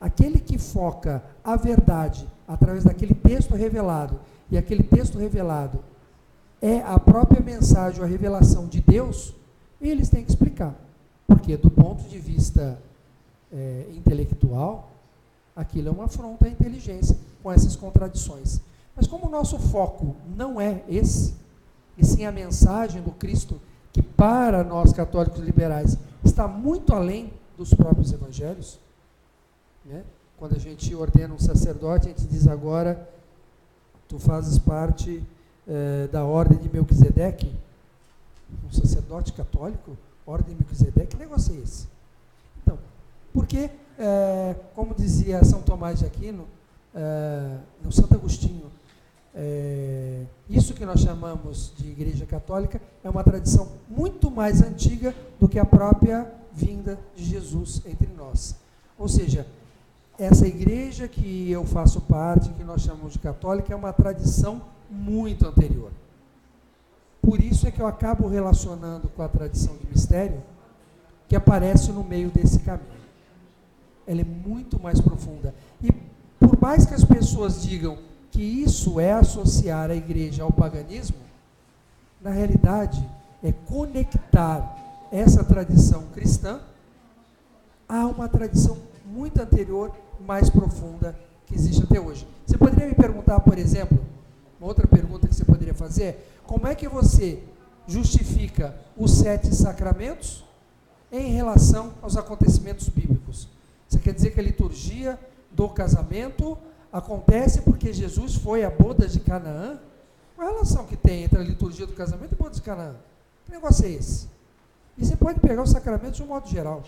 Aquele que foca a verdade através daquele texto revelado, e aquele texto revelado é a própria mensagem, a revelação de Deus, eles têm que explicar. Porque, do ponto de vista intelectual, aquilo é uma afronta à inteligência com essas contradições. Mas como o nosso foco não é esse, e sim a mensagem do Cristo, que para nós católicos liberais está muito além dos próprios evangelhos, né? Quando a gente ordena um sacerdote, a gente diz agora, tu fazes parte da ordem de Melquisedeque, um sacerdote católico, ordem de Melquisedeque, que negócio é esse? Então, porque, como dizia São Tomás de Aquino, no Santo Agostinho, isso que nós chamamos de Igreja Católica é uma tradição muito mais antiga do que a própria vinda de Jesus entre nós. Ou seja, essa igreja que eu faço parte, que nós chamamos de católica, é uma tradição muito anterior. Por isso é que eu acabo relacionando com a tradição de mistério, que aparece no meio desse caminho. Ela é muito mais profunda. E por mais que as pessoas digam que isso é associar a igreja ao paganismo, na realidade é conectar essa tradição cristã a uma tradição muito anterior, mais profunda, que existe até hoje. Você poderia me perguntar, por exemplo, uma outra pergunta que você poderia fazer é: como é que você justifica os 7 sacramentos em relação aos acontecimentos bíblicos? Você quer dizer que a liturgia do casamento acontece porque Jesus foi à boda de Canaã? Qual a relação que tem entre a liturgia do casamento e a boda de Canaã? Que negócio é esse? E você pode pegar os sacramentos de um modo geral.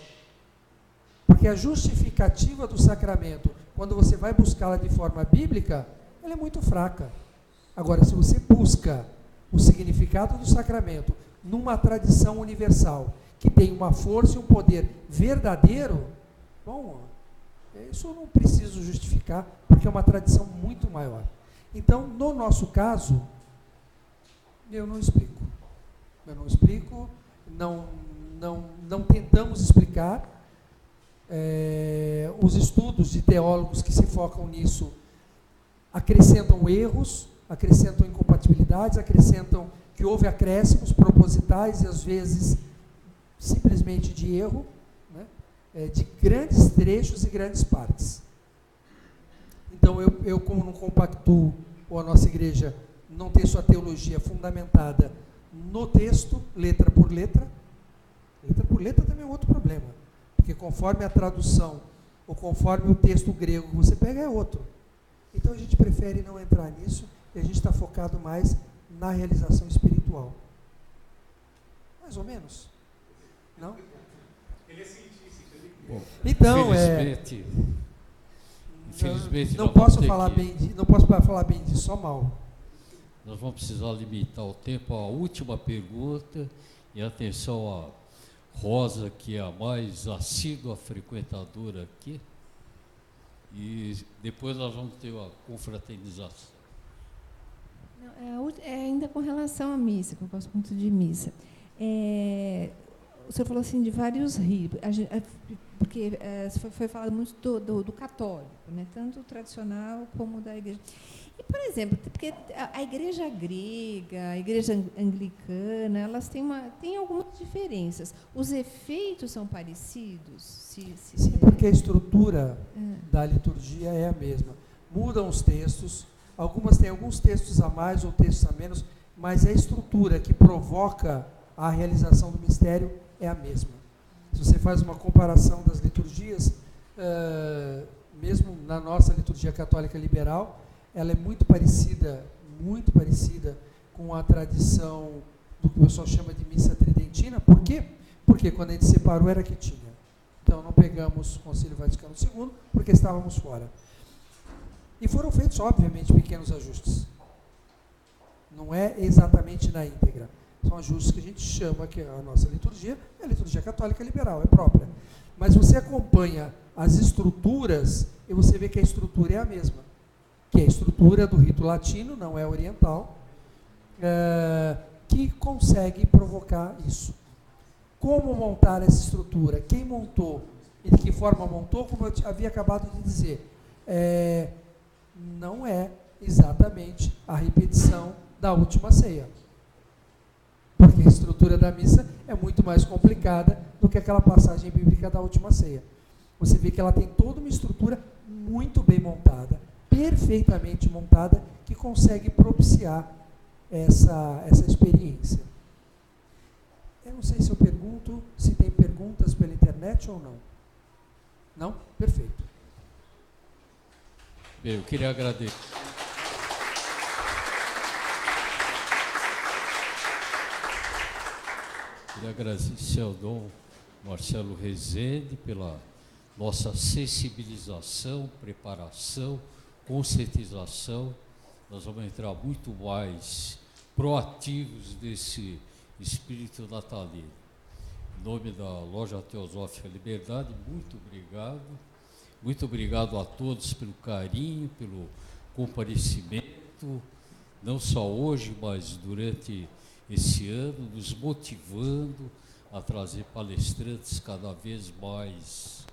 Porque a justificativa do sacramento, quando você vai buscá-la de forma bíblica, ela é muito fraca. Agora, se você busca o significado do sacramento numa tradição universal, que tem uma força e um poder verdadeiro, bom, isso eu não preciso justificar, porque é uma tradição muito maior. Então, no nosso caso, eu não explico. Não tentamos explicar. Os estudos de teólogos que se focam nisso acrescentam erros, acrescentam incompatibilidades, acrescentam que houve acréscimos propositais e às vezes simplesmente de erro, né, de grandes trechos e grandes partes. Então eu como não compactuo, ou a nossa igreja não tem sua teologia fundamentada no texto, letra por letra também é outro problema. Porque conforme a tradução, ou conforme o texto grego que você pega, é outro. Então a gente prefere não entrar nisso, e a gente está focado mais na realização espiritual. Mais ou menos? Não? Ele é cientista. Bom, então, infelizmente não posso falar bem disso, só mal. Nós vamos precisar limitar o tempo à última pergunta, e atenção a Rosa, que é a mais assídua frequentadora aqui, e depois nós vamos ter uma confraternização. Ainda com relação à missa, que eu gosto muito de missa. O senhor falou assim de vários ritos, porque foi falado muito do católico, né, tanto o tradicional como da igreja. E, por exemplo, porque a igreja grega, a igreja anglicana, elas têm algumas diferenças. Os efeitos são parecidos? Sim, porque a estrutura da liturgia é a mesma. Mudam os textos, algumas têm alguns textos a mais ou textos a menos, mas a estrutura que provoca a realização do mistério é a mesma. Se você faz uma comparação das liturgias, mesmo na nossa liturgia católica liberal, ela é muito parecida com a tradição do que o pessoal chama de missa tridentina. Por quê? Porque quando a gente separou era que tinha. Então não pegamos o Concílio Vaticano II porque estávamos fora. E foram feitos, obviamente, pequenos ajustes. Não é exatamente na íntegra. São ajustes que a gente chama, que a nossa liturgia é a liturgia católica liberal, é própria. Mas você acompanha as estruturas e você vê que a estrutura é a mesma. Que é a estrutura do rito latino, não é oriental, que consegue provocar isso. Como montar essa estrutura? Quem montou e de que forma montou, como eu havia acabado de dizer, não é exatamente a repetição da última ceia. Porque a estrutura da missa é muito mais complicada do que aquela passagem bíblica da última ceia. Você vê que ela tem toda uma estrutura muito bem montada, perfeitamente montada, que consegue propiciar essa experiência. Eu não sei se eu pergunto, se tem perguntas pela internet ou não. Não? Perfeito. Bem, eu queria agradecer. Queria agradecer ao Dom Marcelo Rezende pela nossa sensibilização, preparação, conscientização. Nós vamos entrar muito mais proativos desse espírito natalino. Em nome da Loja Teosófica Liberdade, muito obrigado. Muito obrigado a todos pelo carinho, pelo comparecimento, não só hoje, mas durante esse ano, nos motivando a trazer palestrantes cada vez mais,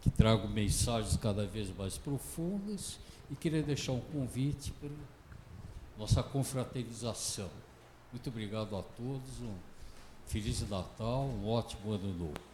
que tragam mensagens cada vez mais profundas, e queria deixar um convite para nossa confraternização. Muito obrigado a todos, um Feliz Natal, um ótimo ano novo.